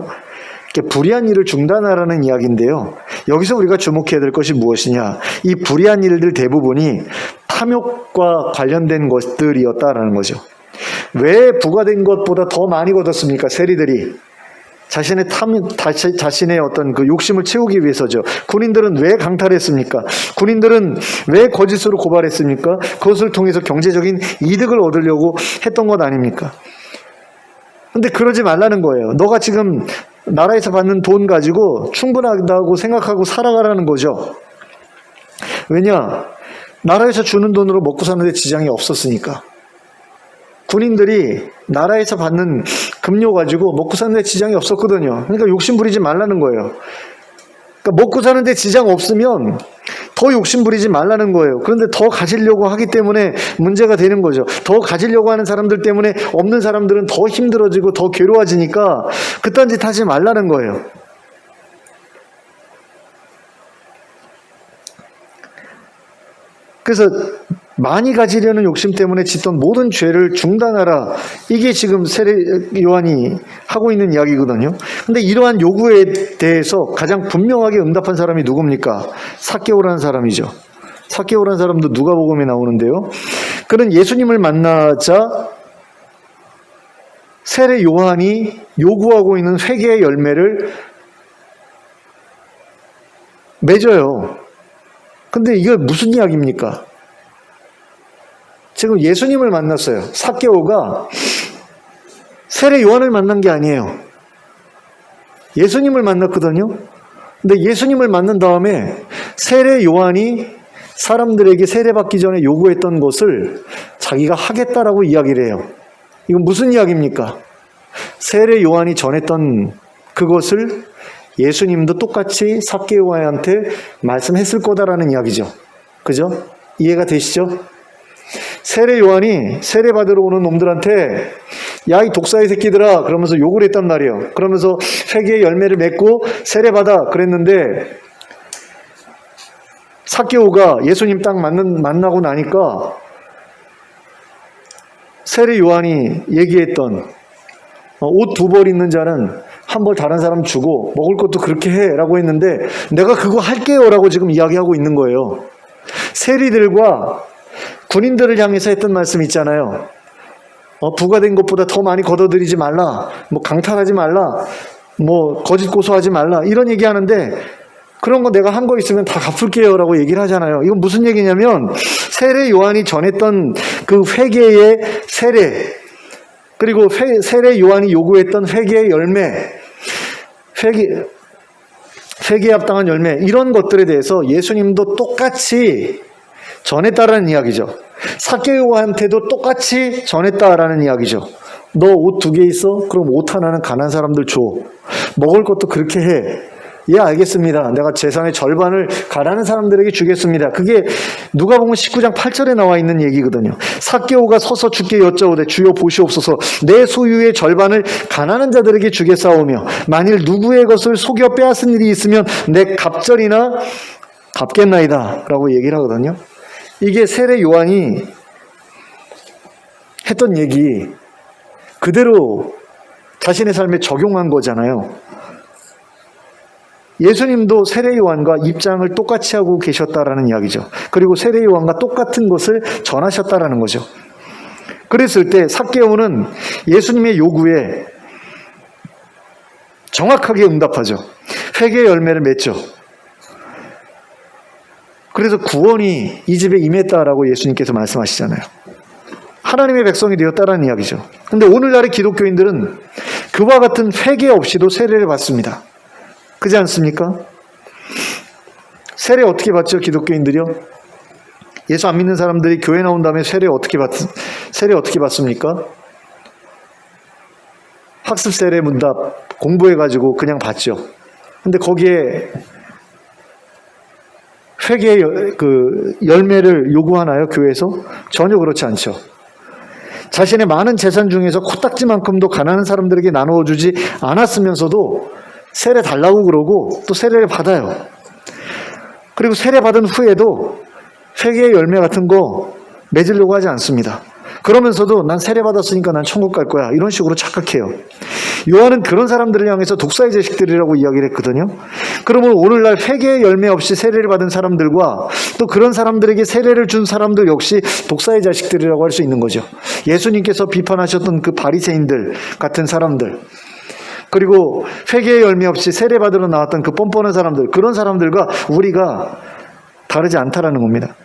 불의한 일을 중단하라는 이야기인데요. 여기서 우리가 주목해야 될 것이 무엇이냐. 이 불의한 일들 대부분이 탐욕과 관련된 것들이었다라는 거죠. 왜 부과된 것보다 더 많이 거뒀습니까? 세리들이. 자신의 어떤 그 욕심을 채우기 위해서죠. 군인들은 왜 강탈했습니까? 군인들은 왜 거짓으로 고발했습니까? 그것을 통해서 경제적인 이득을 얻으려고 했던 것 아닙니까? 근데 그러지 말라는 거예요. 너가 지금 나라에서 받는 돈 가지고 충분하다고 생각하고 살아가라는 거죠. 왜냐? 나라에서 주는 돈으로 먹고 사는데 지장이 없었으니까. 군인들이 나라에서 받는 급료 가지고 먹고 사는데 지장이 없었거든요. 그러니까 욕심 부리지 말라는 거예요. 그러니까 먹고 사는데 지장 없으면 더 욕심 부리지 말라는 거예요. 그런데 더 가지려고 하기 때문에 문제가 되는 거죠. 더 가지려고 하는 사람들 때문에 없는 사람들은 더 힘들어지고 더 괴로워지니까 그딴 짓 하지 말라는 거예요. 그래서 많이 가지려는 욕심 때문에 짓던 모든 죄를 중단하라. 이게 지금 세례 요한이 하고 있는 이야기거든요. 근데 이러한 요구에 대해서 가장 분명하게 응답한 사람이 누굽니까? 삭개오라는 사람이죠. 삭개오라는 사람도 누가복음에 나오는데요. 그는 예수님을 만나자 세례 요한이 요구하고 있는 회개의 열매를 맺어요. 근데 이게 무슨 이야기입니까? 지금 예수님을 만났어요. 삭개오가 세례 요한을 만난 게 아니에요. 예수님을 만났거든요. 근데 예수님을 만난 다음에 세례 요한이 사람들에게 세례받기 전에 요구했던 것을 자기가 하겠다라고 이야기를 해요. 이건 무슨 이야기입니까? 세례 요한이 전했던 그것을 예수님도 똑같이 삭개오한테 말씀했을 거다라는 이야기죠. 그죠? 이해가 되시죠? 세례 요한이 세례 받으러 오는 놈들한테 야, 이 독사의 새끼들아 그러면서 욕을 했단 말이에요. 그러면서 회개의 열매를 맺고 세례 받아 그랬는데 삭개오가 예수님 딱 만나고 나니까 세례 요한이 얘기했던 옷 2벌 있는 자는 한 벌 다른 사람 주고 먹을 것도 그렇게 해 라고 했는데 내가 그거 할게요 라고 지금 이야기하고 있는 거예요. 세리들과 군인들을 향해서 했던 말씀 있잖아요. 부과된 것보다 더 많이 걷어들이지 말라. 뭐 강탈하지 말라. 뭐 거짓 고소하지 말라. 이런 얘기하는데 그런 거 내가 한 거 있으면 다 갚을게요 라고 얘기를 하잖아요. 이건 무슨 얘기냐면 세례 요한이 전했던 그 회개의 세례 그리고 세례 요한이 요구했던 회개의 열매 회개에 합당한 열매 이런 것들에 대해서 예수님도 똑같이 전했다라는 이야기죠. 삭개오한테도 똑같이 전했다라는 이야기죠. 너 옷 2개 있어? 그럼 옷 하나는 가난한 사람들 줘. 먹을 것도 그렇게 해. 예, 알겠습니다. 내가 재산의 절반을 가난한 사람들에게 주겠습니다. 그게 누가복음 19장 8절에 나와 있는 얘기거든요. 삭개오가 서서 주께 여짜오되 주여 보시옵소서 내 소유의 절반을 가난한 자들에게 주겠사오며 만일 누구의 것을 속여 빼앗은 일이 있으면 내 갑절이나 갚겠나이다 라고 얘기를 하거든요. 이게 세례 요한이 했던 얘기 그대로 자신의 삶에 적용한 거잖아요. 예수님도 세례요한과 입장을 똑같이 하고 계셨다라는 이야기죠. 그리고 세례요한과 똑같은 것을 전하셨다라는 거죠. 그랬을 때 삭개오는 예수님의 요구에 정확하게 응답하죠. 회개의 열매를 맺죠. 그래서 구원이 이 집에 임했다라고 예수님께서 말씀하시잖아요. 하나님의 백성이 되었다라는 이야기죠. 근데 오늘날의 기독교인들은 그와 같은 회개 없이도 세례를 받습니다. 그렇지 않습니까? 세례 어떻게 받죠, 기독교인들이요? 예수 안 믿는 사람들이 교회 나온 다음에 세례 어떻게 받습니까? 학습 세례 문답 공부해가지고 그냥 받죠. 근데 거기에 회개의 열매를 요구하나요, 교회에서? 전혀 그렇지 않죠. 자신의 많은 재산 중에서 코딱지만큼도 가난한 사람들에게 나누어 주지 않았으면서도 세례 달라고 그러고 또 세례를 받아요. 그리고 세례 받은 후에도 회개의 열매 같은 거 맺으려고 하지 않습니다. 그러면서도 난 세례 받았으니까 난 천국 갈 거야, 이런 식으로 착각해요. 요한은 그런 사람들을 향해서 독사의 자식들이라고 이야기를 했거든요. 그러면 오늘날 회개의 열매 없이 세례를 받은 사람들과 또 그런 사람들에게 세례를 준 사람들 역시 독사의 자식들이라고 할 수 있는 거죠. 예수님께서 비판하셨던 그 바리새인들 같은 사람들, 그리고 회개의 열매 없이 세례 받으러 나왔던 그 뻔뻔한 사람들, 그런 사람들과 우리가 다르지 않다라는 겁니다.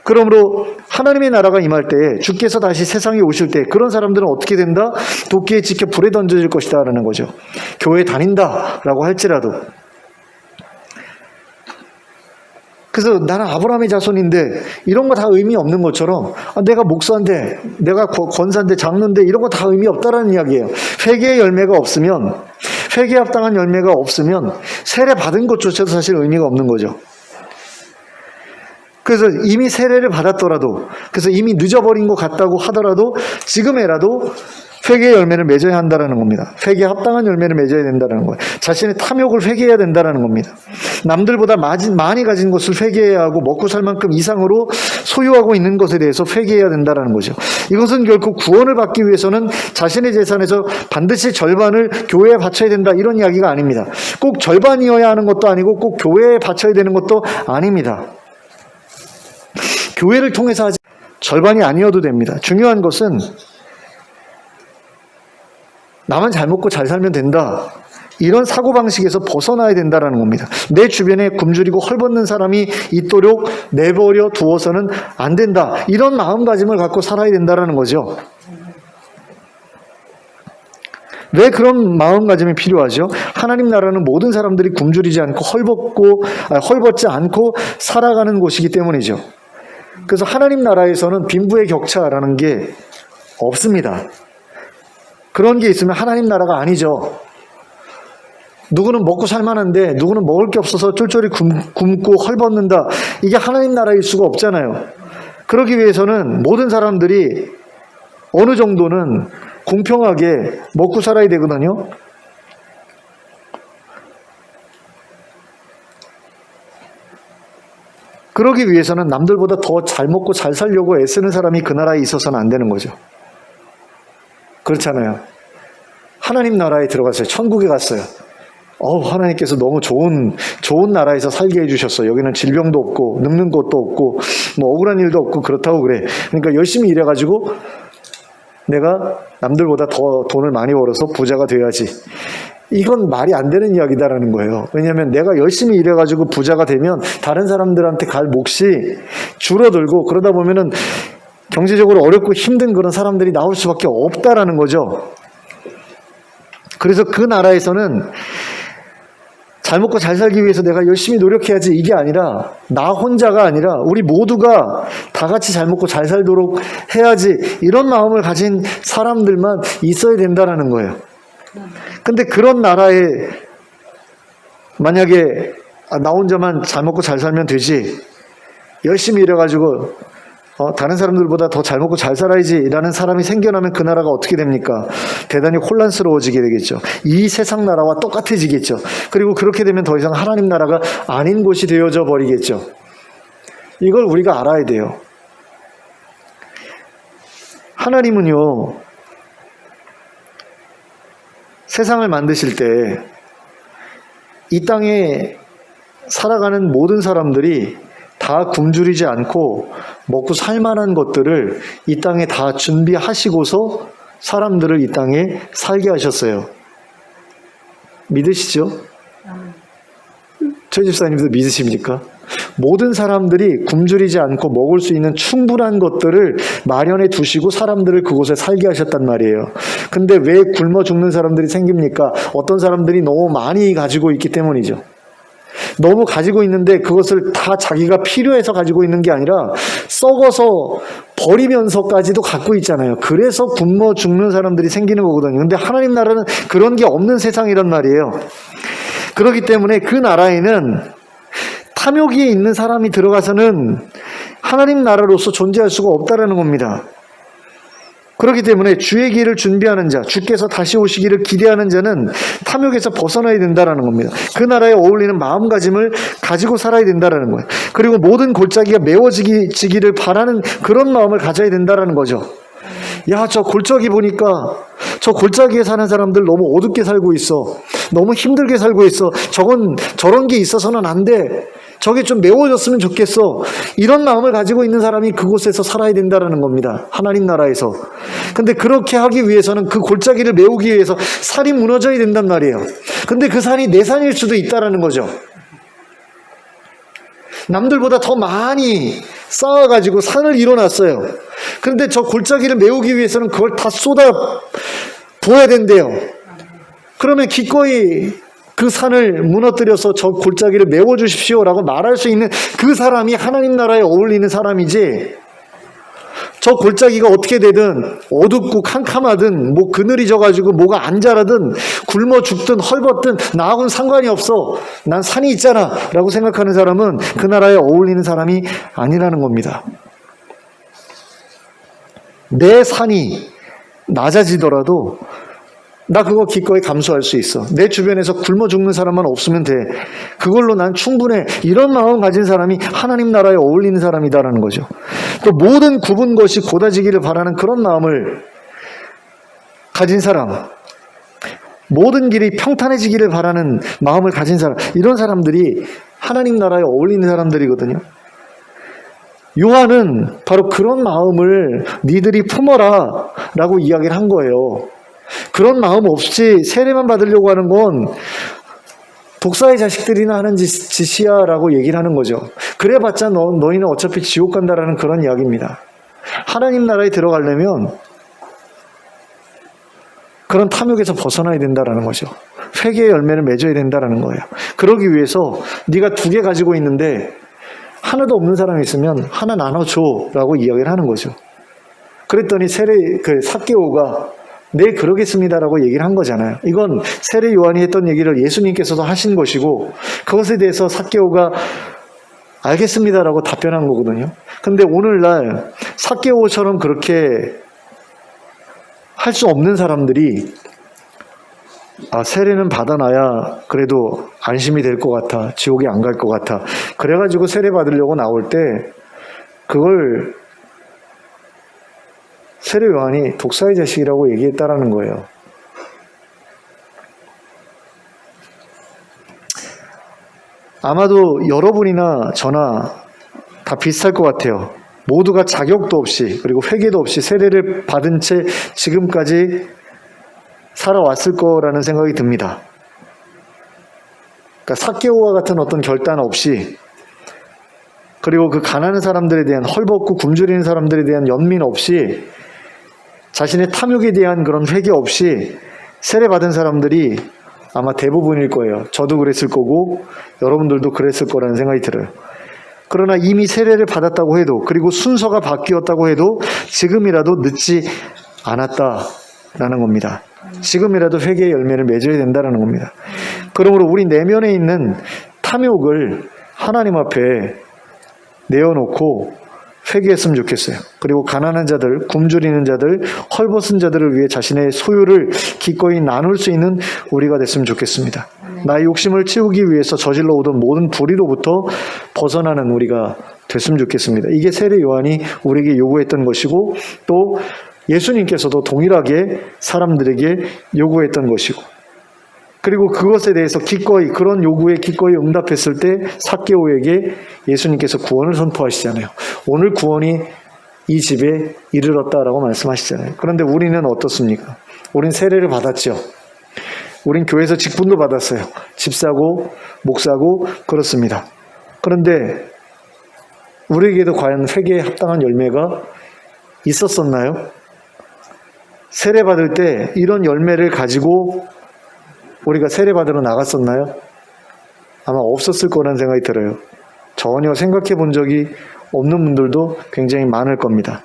그러므로 하나님의 나라가 임할 때에 주께서 다시 세상에 오실 때 그런 사람들은 어떻게 된다? 도끼에 찍혀 불에 던져질 것이다 라는 거죠. 교회 다닌다라고 할지라도. 그래서 나는 아브라함의 자손인데 이런 거 다 의미 없는 것처럼 내가 목사인데 내가 권사인데 장로인데 이런 거 다 의미 없다라는 이야기예요. 회개의 열매가 없으면, 회개에 합당한 열매가 없으면 세례 받은 것조차도 사실 의미가 없는 거죠. 그래서 이미 세례를 받았더라도, 그래서 이미 늦어버린 것 같다고 하더라도 지금에라도 회개의 열매를 맺어야 한다는 겁니다. 회개에 합당한 열매를 맺어야 된다는 거예요. 자신의 탐욕을 회개해야 된다는 겁니다. 남들보다 많이 가진 것을 회개해야 하고 먹고 살 만큼 이상으로 소유하고 있는 것에 대해서 회개해야 된다는 거죠. 이것은 결코 구원을 받기 위해서는 자신의 재산에서 반드시 절반을 교회에 바쳐야 된다, 이런 이야기가 아닙니다. 꼭 절반이어야 하는 것도 아니고 꼭 교회에 바쳐야 되는 것도 아닙니다. 교회를 통해서 하지, 절반이 아니어도 됩니다. 중요한 것은 나만 잘 먹고 잘 살면 된다, 이런 사고방식에서 벗어나야 된다는 겁니다. 내 주변에 굶주리고 헐벗는 사람이 있도록 내버려 두어서는 안 된다, 이런 마음가짐을 갖고 살아야 된다는 거죠. 왜 그런 마음가짐이 필요하죠? 하나님 나라는 모든 사람들이 굶주리지 않고 헐벗지 않고 살아가는 곳이기 때문이죠. 그래서 하나님 나라에서는 빈부의 격차라는 게 없습니다. 그런 게 있으면 하나님 나라가 아니죠. 누구는 먹고 살만한데 누구는 먹을 게 없어서 쫄쫄이 굶고 헐벗는다, 이게 하나님 나라일 수가 없잖아요. 그러기 위해서는 모든 사람들이 어느 정도는 공평하게 먹고 살아야 되거든요. 그러기 위해서는 남들보다 더 잘 먹고 잘 살려고 애쓰는 사람이 그 나라에 있어서는 안 되는 거죠. 그렇잖아요. 하나님 나라에 들어갔어요. 천국에 갔어요. 하나님께서 너무 좋은 나라에서 살게 해주셨어. 여기는 질병도 없고 늙는 것도 없고 뭐 억울한 일도 없고 그렇다고 그래. 그러니까 열심히 일해가지고 내가 남들보다 더 돈을 많이 벌어서 부자가 돼야지. 이건 말이 안 되는 이야기다라는 거예요. 왜냐하면 내가 열심히 일해가지고 부자가 되면 다른 사람들한테 갈 몫이 줄어들고, 그러다 보면은 경제적으로 어렵고 힘든 그런 사람들이 나올 수밖에 없다라는 거죠. 그래서 그 나라에서는 잘 먹고 잘 살기 위해서 내가 열심히 노력해야지, 이게 아니라 나 혼자가 아니라 우리 모두가 다 같이 잘 먹고 잘 살도록 해야지, 이런 마음을 가진 사람들만 있어야 된다라는 거예요. 근데 그런 나라에 만약에 나 혼자만 잘 먹고 잘 살면 되지, 열심히 일해가지고 다른 사람들보다 더 잘 먹고 잘 살아야지 라는 사람이 생겨나면 그 나라가 어떻게 됩니까? 대단히 혼란스러워지게 되겠죠. 이 세상 나라와 똑같아지겠죠. 그리고 그렇게 되면 더 이상 하나님 나라가 아닌 곳이 되어져 버리겠죠. 이걸 우리가 알아야 돼요. 하나님은요, 세상을 만드실 때 이 땅에 살아가는 모든 사람들이 다 굶주리지 않고 먹고 살만한 것들을 이 땅에 다 준비하시고서 사람들을 이 땅에 살게 하셨어요. 믿으시죠? 최 집사님도 믿으십니까? 모든 사람들이 굶주리지 않고 먹을 수 있는 충분한 것들을 마련해 두시고 사람들을 그곳에 살게 하셨단 말이에요. 근데 왜 굶어 죽는 사람들이 생깁니까? 어떤 사람들이 너무 많이 가지고 있기 때문이죠. 너무 가지고 있는데 그것을 다 자기가 필요해서 가지고 있는 게 아니라 썩어서 버리면서까지도 갖고 있잖아요. 그래서 굶어 죽는 사람들이 생기는 거거든요. 근데 하나님 나라는 그런 게 없는 세상이란 말이에요. 그렇기 때문에 그 나라에는 탐욕이 있는 사람이 들어가서는 하나님 나라로서 존재할 수가 없다라는 겁니다. 그렇기 때문에 주의 길을 준비하는 자, 주께서 다시 오시기를 기대하는 자는 탐욕에서 벗어나야 된다라는 겁니다. 그 나라에 어울리는 마음가짐을 가지고 살아야 된다라는 거예요. 그리고 모든 골짜기가 메워지기를 바라는 그런 마음을 가져야 된다라는 거죠. 야, 저 골짜기 보니까 저 골짜기에 사는 사람들 너무 어둡게 살고 있어. 너무 힘들게 살고 있어. 저런 게 있어서는 안 돼. 저게 좀 메워졌으면 좋겠어. 이런 마음을 가지고 있는 사람이 그곳에서 살아야 된다는 겁니다. 하나님 나라에서. 근데 그렇게 하기 위해서는 그 골짜기를 메우기 위해서 산이 무너져야 된단 말이에요. 근데 그 산이 내 산일 수도 있다는 거죠. 남들보다 더 많이 쌓아가지고 산을 이뤄놨어요. 그런데 저 골짜기를 메우기 위해서는 그걸 다 쏟아 부어야 된대요. 그러면 기꺼이 그 산을 무너뜨려서 저 골짜기를 메워주십시오라고 말할 수 있는 그 사람이 하나님 나라에 어울리는 사람이지, 저 골짜기가 어떻게 되든 어둡고 캄캄하든 뭐 그늘이 져가지고 뭐가 안 자라든 굶어 죽든 헐벗든 나하고는 상관이 없어, 난 산이 있잖아 라고 생각하는 사람은 그 나라에 어울리는 사람이 아니라는 겁니다. 내 산이 낮아지더라도 나 그거 기꺼이 감수할 수 있어. 내 주변에서 굶어 죽는 사람만 없으면 돼. 그걸로 난 충분해. 이런 마음 가진 사람이 하나님 나라에 어울리는 사람이다라는 거죠. 또 모든 굽은 것이 곧아지기를 바라는 그런 마음을 가진 사람, 모든 길이 평탄해지기를 바라는 마음을 가진 사람, 이런 사람들이 하나님 나라에 어울리는 사람들이거든요. 요한은 바로 그런 마음을 니들이 품어라 라고 이야기를 한 거예요. 그런 마음 없이 세례만 받으려고 하는 건 독사의 자식들이나 하는 짓이야 라고 얘기를 하는 거죠. 그래봤자 너희는 어차피 지옥 간다라는 그런 이야기입니다. 하나님 나라에 들어가려면 그런 탐욕에서 벗어나야 된다라는 거죠. 회개의 열매를 맺어야 된다라는 거예요. 그러기 위해서 네가 2개 가지고 있는데 하나도 없는 사람이 있으면 하나 나눠줘 라고 이야기를 하는 거죠. 그랬더니 삭개오가 네, 그러겠습니다라고 얘기를 한 거잖아요. 이건 세례 요한이 했던 얘기를 예수님께서도 하신 것이고 그것에 대해서 삭개오가 알겠습니다라고 답변한 거거든요. 근데 오늘날 삭개오처럼 그렇게 할 수 없는 사람들이 세례는 받아놔야 그래도 안심이 될 것 같아, 지옥에 안 갈 것 같아, 그래가지고 세례 받으려고 나올 때 그걸 세례 요한이 독사의 자식이라고 얘기했다라는 거예요. 아마도 여러분이나 저나 다 비슷할 것 같아요. 모두가 자격도 없이 그리고 회개도 없이 세례를 받은 채 지금까지 살아왔을 거라는 생각이 듭니다. 그러니까 삭개오와 같은 어떤 결단 없이, 그리고 그 가난한 사람들에 대한, 헐벗고 굶주리는 사람들에 대한 연민 없이, 자신의 탐욕에 대한 그런 회개 없이 세례받은 사람들이 아마 대부분일 거예요. 저도 그랬을 거고 여러분들도 그랬을 거라는 생각이 들어요. 그러나 이미 세례를 받았다고 해도, 그리고 순서가 바뀌었다고 해도 지금이라도 늦지 않았다라는 겁니다. 지금이라도 회개의 열매를 맺어야 된다는 겁니다. 그러므로 우리 내면에 있는 탐욕을 하나님 앞에 내어놓고 회개했으면 좋겠어요. 그리고 가난한 자들, 굶주리는 자들, 헐벗은 자들을 위해 자신의 소유를 기꺼이 나눌 수 있는 우리가 됐으면 좋겠습니다. 나의 욕심을 채우기 위해서 저질러 오던 모든 불의로부터 벗어나는 우리가 됐으면 좋겠습니다. 이게 세례 요한이 우리에게 요구했던 것이고, 또 예수님께서도 동일하게 사람들에게 요구했던 것이고, 그리고 그것에 대해서 기꺼이, 그런 요구에 기꺼이 응답했을 때 삭개오에게 예수님께서 구원을 선포하시잖아요. 오늘 구원이 이 집에 이르렀다라고 말씀하시잖아요. 그런데 우리는 어떻습니까? 우린 세례를 받았죠. 우린 교회에서 직분도 받았어요. 집 사고 목 사고 그렇습니다. 그런데 우리에게도 과연 회개에 합당한 열매가 있었었나요? 세례 받을 때 이런 열매를 가지고 우리가 세례 받으러 나갔었나요? 아마 없었을 거라는 생각이 들어요. 전혀 생각해 본 적이 없는 분들도 굉장히 많을 겁니다.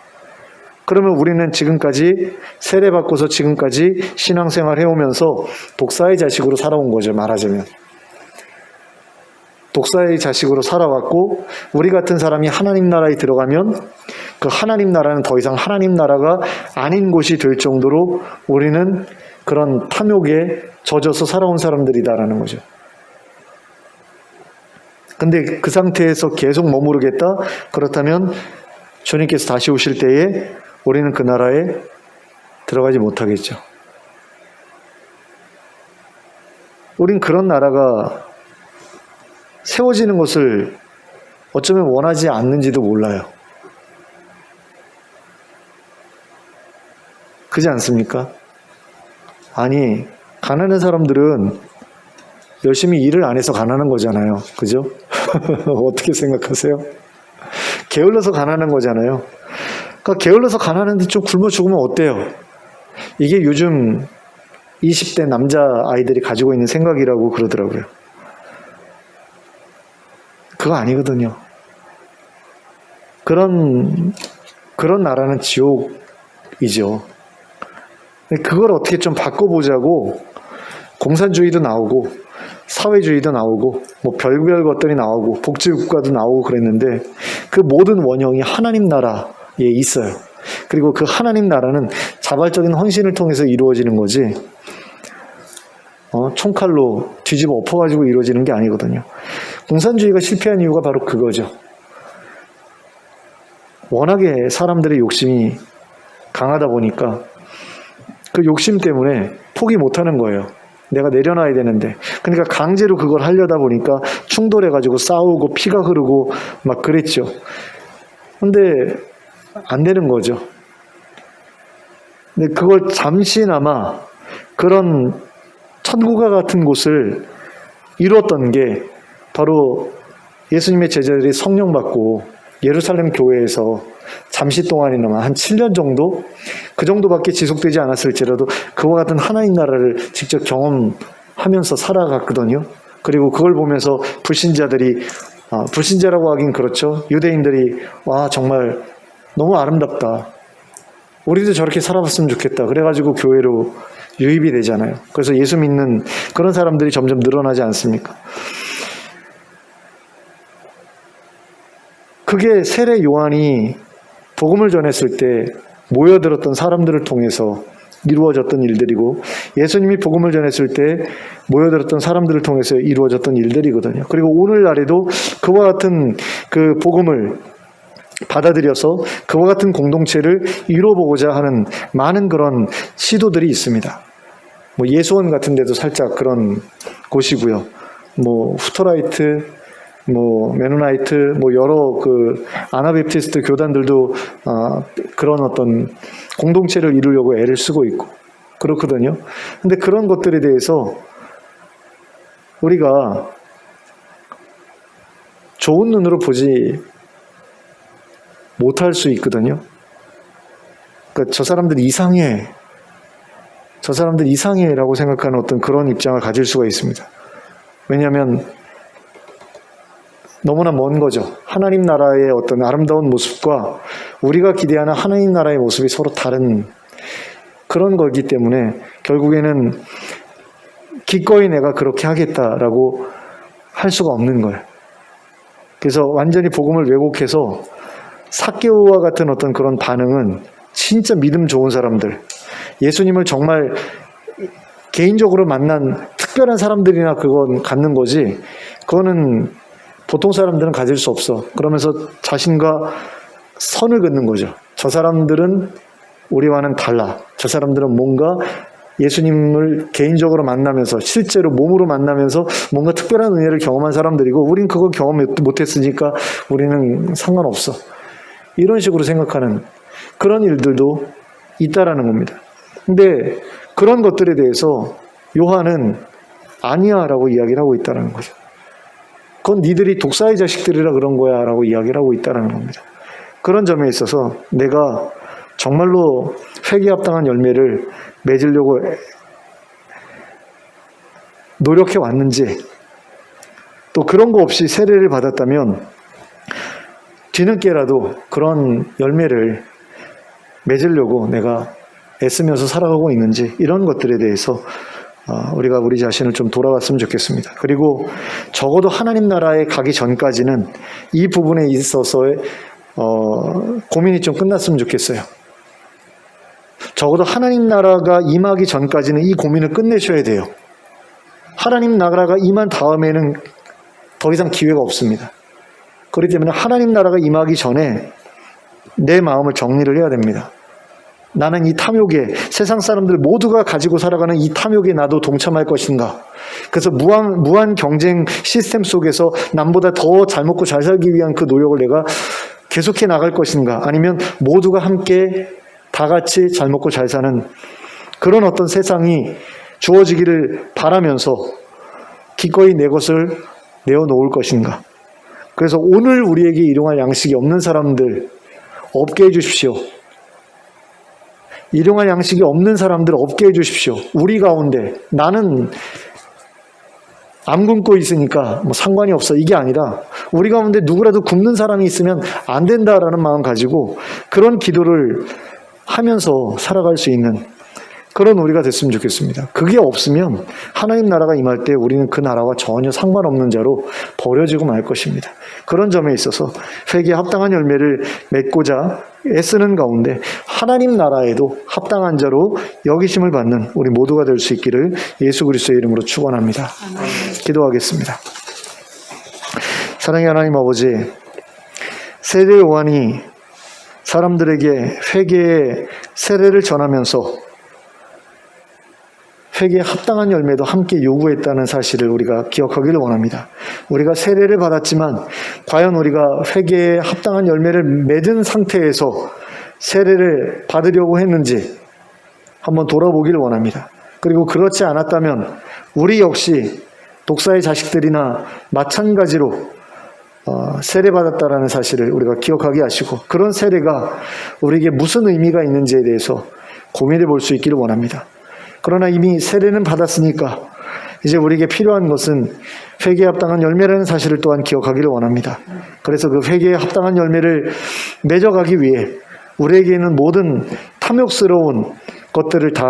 그러면 우리는 지금까지 세례 받고서 지금까지 신앙생활 해오면서 독사의 자식으로 살아온 거죠, 말하자면. 독사의 자식으로 살아왔고, 우리 같은 사람이 하나님 나라에 들어가면 그 하나님 나라는 더 이상 하나님 나라가 아닌 곳이 될 정도로 우리는 그런 탐욕에 젖어서 살아온 사람들이다라는 거죠. 근데 그 상태에서 계속 머무르겠다? 그렇다면 주님께서 다시 오실 때에 우리는 그 나라에 들어가지 못하겠죠. 우린 그런 나라가 세워지는 것을 어쩌면 원하지 않는지도 몰라요. 그렇지 않습니까? 아니, 가난한 사람들은 열심히 일을 안 해서 가난한 거잖아요. 그죠? 어떻게 생각하세요? 게을러서 가난한 거잖아요. 그러니까 게을러서 가난한데 좀 굶어 죽으면 어때요? 이게 요즘 20대 남자 아이들이 가지고 있는 생각이라고 그러더라고요. 그거 아니거든요. 그런 나라는 지옥이죠. 그걸 어떻게 좀 바꿔보자고 공산주의도 나오고 사회주의도 나오고 뭐 별별 것들이 나오고 복지국가도 나오고 그랬는데 그 모든 원형이 하나님 나라에 있어요. 그리고 그 하나님 나라는 자발적인 헌신을 통해서 이루어지는 거지 총칼로 뒤집어 엎어가지고 이루어지는 게 아니거든요. 공산주의가 실패한 이유가 바로 그거죠. 워낙에 사람들의 욕심이 강하다 보니까 그 욕심 때문에 포기 못하는 거예요. 내가 내려놔야 되는데. 그러니까 강제로 그걸 하려다 보니까 충돌해가지고 싸우고 피가 흐르고 막 그랬죠. 근데 안 되는 거죠. 근데 그걸 잠시나마 그런 천국과 같은 곳을 이루었던 게 바로 예수님의 제자들이 성령 받고 예루살렘 교회에서 잠시 동안이나마 한 7년 정도? 그 정도밖에 지속되지 않았을지라도 그와 같은 하나님 나라를 직접 경험하면서 살아갔거든요. 그리고 그걸 보면서 불신자들이, 불신자라고 하긴 그렇죠. 유대인들이 와 정말 너무 아름답다. 우리도 저렇게 살아봤으면 좋겠다. 그래가지고 교회로 유입이 되잖아요. 그래서 예수 믿는 그런 사람들이 점점 늘어나지 않습니까? 그게 세례 요한이 복음을 전했을 때 모여들었던 사람들을 통해서 이루어졌던 일들이고 예수님이 복음을 전했을 때 모여들었던 사람들을 통해서 이루어졌던 일들이거든요. 그리고 오늘날에도 그와 같은 그 복음을 받아들여서 그와 같은 공동체를 이루어보고자 하는 많은 그런 시도들이 있습니다. 뭐 예수원 같은 데도 살짝 그런 곳이고요. 뭐 후터라이트, 뭐 메노나이트, 뭐 여러 그 아나베프티스트 교단들도 그런 어떤 공동체를 이루려고 애를 쓰고 있고 그렇거든요. 근데 그런 것들에 대해서 우리가 좋은 눈으로 보지 못할 수 있거든요. 그러니까 저 사람들 이상해, 저 사람들 이상해라고 생각하는 어떤 그런 입장을 가질 수가 있습니다. 왜냐하면 너무나 먼 거죠. 하나님 나라의 어떤 아름다운 모습과 우리가 기대하는 하나님 나라의 모습이 서로 다른 그런 거기 때문에 결국에는 기꺼이 내가 그렇게 하겠다라고 할 수가 없는 거예요. 그래서 완전히 복음을 왜곡해서 삭개오와 같은 어떤 그런 반응은 진짜 믿음 좋은 사람들, 예수님을 정말 개인적으로 만난 특별한 사람들이나 그건 갖는 거지, 그거는 보통 사람들은 가질 수 없어. 그러면서 자신과 선을 긋는 거죠. 저 사람들은 우리와는 달라. 저 사람들은 뭔가 예수님을 개인적으로 만나면서 실제로 몸으로 만나면서 뭔가 특별한 은혜를 경험한 사람들이고 우린 그거 경험 못했으니까 우리는 상관없어. 이런 식으로 생각하는 그런 일들도 있다라는 겁니다. 근데 그런 것들에 대해서 요한은 아니야 라고 이야기를 하고 있다는 거죠. 그건 니들이 독사의 자식들이라 그런 거야 라고 이야기를 하고 있다는 겁니다. 그런 점에 있어서 내가 정말로 회개에 합당한 열매를 맺으려고 노력해 왔는지, 또 그런 거 없이 세례를 받았다면 뒤늦게라도 그런 열매를 맺으려고 내가 애쓰면서 살아가고 있는지, 이런 것들에 대해서 우리가 우리 자신을 좀 돌아봤으면 좋겠습니다. 그리고 적어도 하나님 나라에 가기 전까지는 이 부분에 있어서의 고민이 좀 끝났으면 좋겠어요. 적어도 하나님 나라가 임하기 전까지는 이 고민을 끝내셔야 돼요. 하나님 나라가 임한 다음에는 더 이상 기회가 없습니다. 그렇기 때문에 하나님 나라가 임하기 전에 내 마음을 정리를 해야 됩니다. 나는 이 탐욕에, 세상 사람들 모두가 가지고 살아가는 이 탐욕에 나도 동참할 것인가? 그래서 무한 경쟁 시스템 속에서 남보다 더 잘 먹고 잘 살기 위한 그 노력을 내가 계속해 나갈 것인가? 아니면 모두가 함께 다 같이 잘 먹고 잘 사는 그런 어떤 세상이 주어지기를 바라면서 기꺼이 내 것을 내어놓을 것인가? 그래서 오늘 우리에게 일용할 양식이 없는 사람들 없게 해주십시오. 일용할 양식이 없는 사람들 없게 해주십시오. 우리 가운데 나는 안 굶고 있으니까 뭐 상관이 없어, 이게 아니라 우리 가운데 누구라도 굶는 사람이 있으면 안 된다라는 마음 가지고 그런 기도를 하면서 살아갈 수 있는 그런 우리가 됐으면 좋겠습니다. 그게 없으면 하나님 나라가 임할 때 우리는 그 나라와 전혀 상관없는 자로 버려지고 말 것입니다. 그런 점에 있어서 회개에 합당한 열매를 맺고자 애쓰는 가운데 하나님 나라에도 합당한 자로 여기심을 받는 우리 모두가 될 수 있기를 예수 그리스도의 이름으로 축원합니다. 기도하겠습니다. 사랑의 하나님 아버지, 세례 요한이 사람들에게 회개의 세례를 전하면서 회개에 합당한 열매도 함께 요구했다는 사실을 우리가 기억하기를 원합니다. 우리가 세례를 받았지만 과연 우리가 회개에 합당한 열매를 맺은 상태에서 세례를 받으려고 했는지 한번 돌아보기를 원합니다. 그리고 그렇지 않았다면 우리 역시 독사의 자식들이나 마찬가지로 세례받았다라는 사실을 우리가 기억하게 하시고 그런 세례가 우리에게 무슨 의미가 있는지에 대해서 고민해 볼 수 있기를 원합니다. 그러나 이미 세례는 받았으니까 이제 우리에게 필요한 것은 회개에 합당한 열매라는 사실을 또한 기억하기를 원합니다. 그래서 그 회개에 합당한 열매를 맺어가기 위해 우리에게 있는 모든 탐욕스러운 것들을 다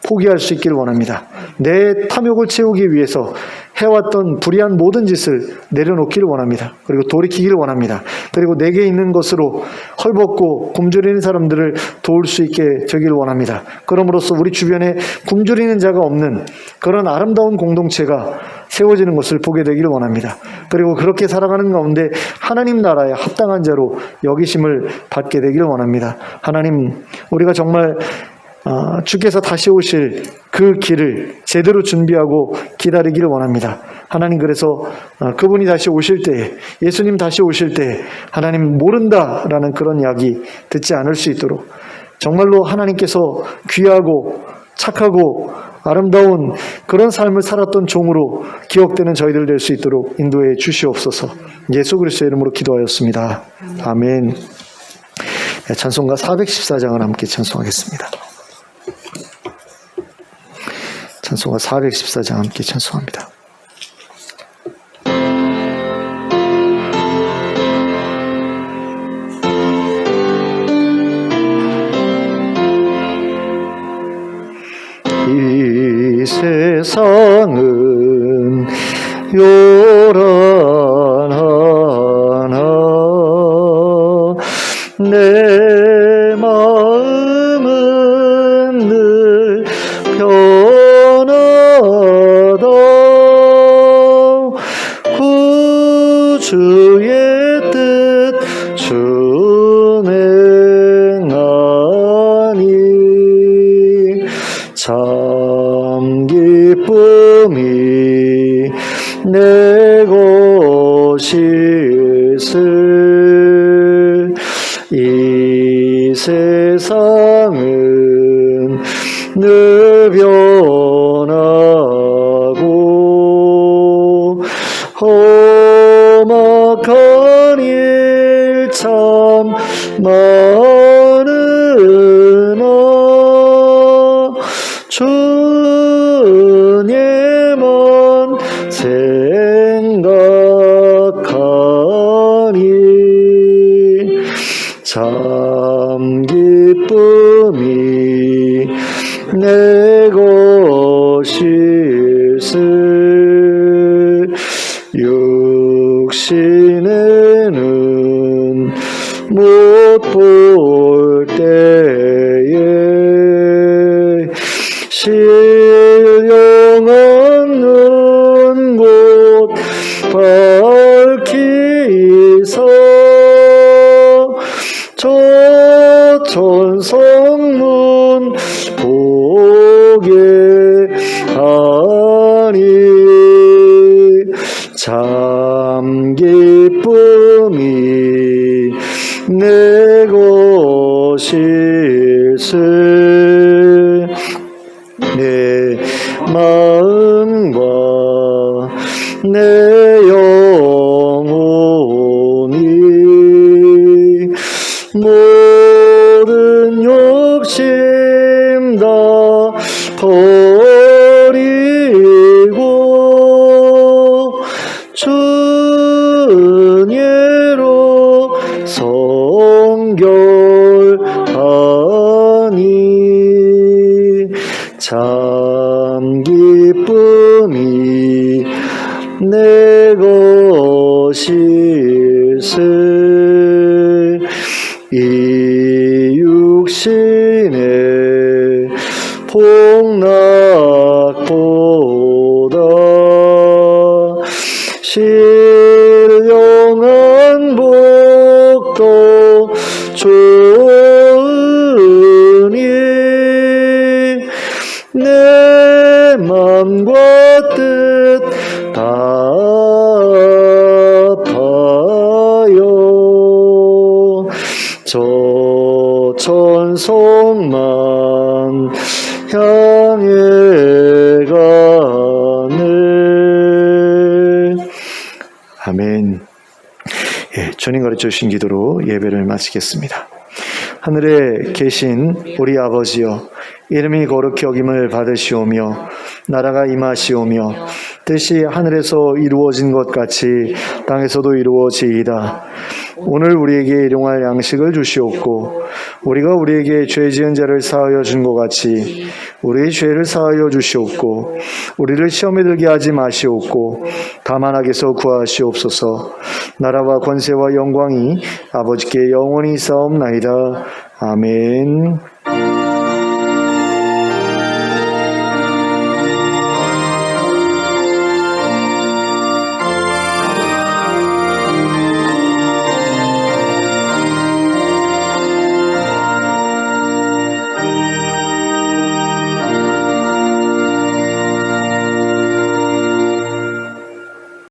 포기할 수 있기를 원합니다. 내 탐욕을 채우기 위해서 해왔던 불의한 모든 짓을 내려놓기를 원합니다. 그리고 돌이키기를 원합니다. 그리고 내게 있는 것으로 헐벗고 굶주리는 사람들을 도울 수 있게 되기를 원합니다. 그럼으로써 우리 주변에 굶주리는 자가 없는 그런 아름다운 공동체가 세워지는 것을 보게 되기를 원합니다. 그리고 그렇게 살아가는 가운데 하나님 나라에 합당한 자로 여기심을 받게 되기를 원합니다. 하나님, 우리가 정말 주께서 다시 오실 그 길을 제대로 준비하고 기다리기를 원합니다. 하나님, 그래서 그분이 다시 오실 때, 예수님 다시 오실 때 하나님 모른다라는 그런 이야기 듣지 않을 수 있도록 정말로 하나님께서 귀하고 착하고 아름다운 그런 삶을 살았던 종으로 기억되는 저희들 될 수 있도록 인도해 주시옵소서. 예수 그리스도의 이름으로 기도하였습니다. 아멘. 찬송가 414장을 함께 찬송하겠습니다. 찬송가 414장 함께 찬송합니다. 이 세상은 요란하나 내 마음은 늘 변하다 구주의 뜻 준행하니 마음과 내 영혼이 모든 욕심 다 버리고 주님으로 성결하니 참 기쁨이 내 것일세. 이 육신의 복락보다 신령한 복도 좋으니 내 맘과 뜻 답하여 저 천성만 향해 가네. 아멘. 주님 가르쳐 주신 기도로 예배를 마치겠습니다. 하늘에 계신 우리 아버지여, 이름이 거룩히 여김을 받으시오며 나라가 임하시오며 뜻이 하늘에서 이루어진 것 같이 땅에서도 이루어지이다. 오늘 우리에게 일용할 양식을 주시옵고 우리가 우리에게 죄 지은 자를 사하여 준 것 같이 우리의 죄를 사하여 주시옵고 우리를 시험에 들게 하지 마시옵고 다만 악에서 구하시옵소서. 나라와 권세와 영광이 아버지께 영원히 있사옵나이다. 아멘.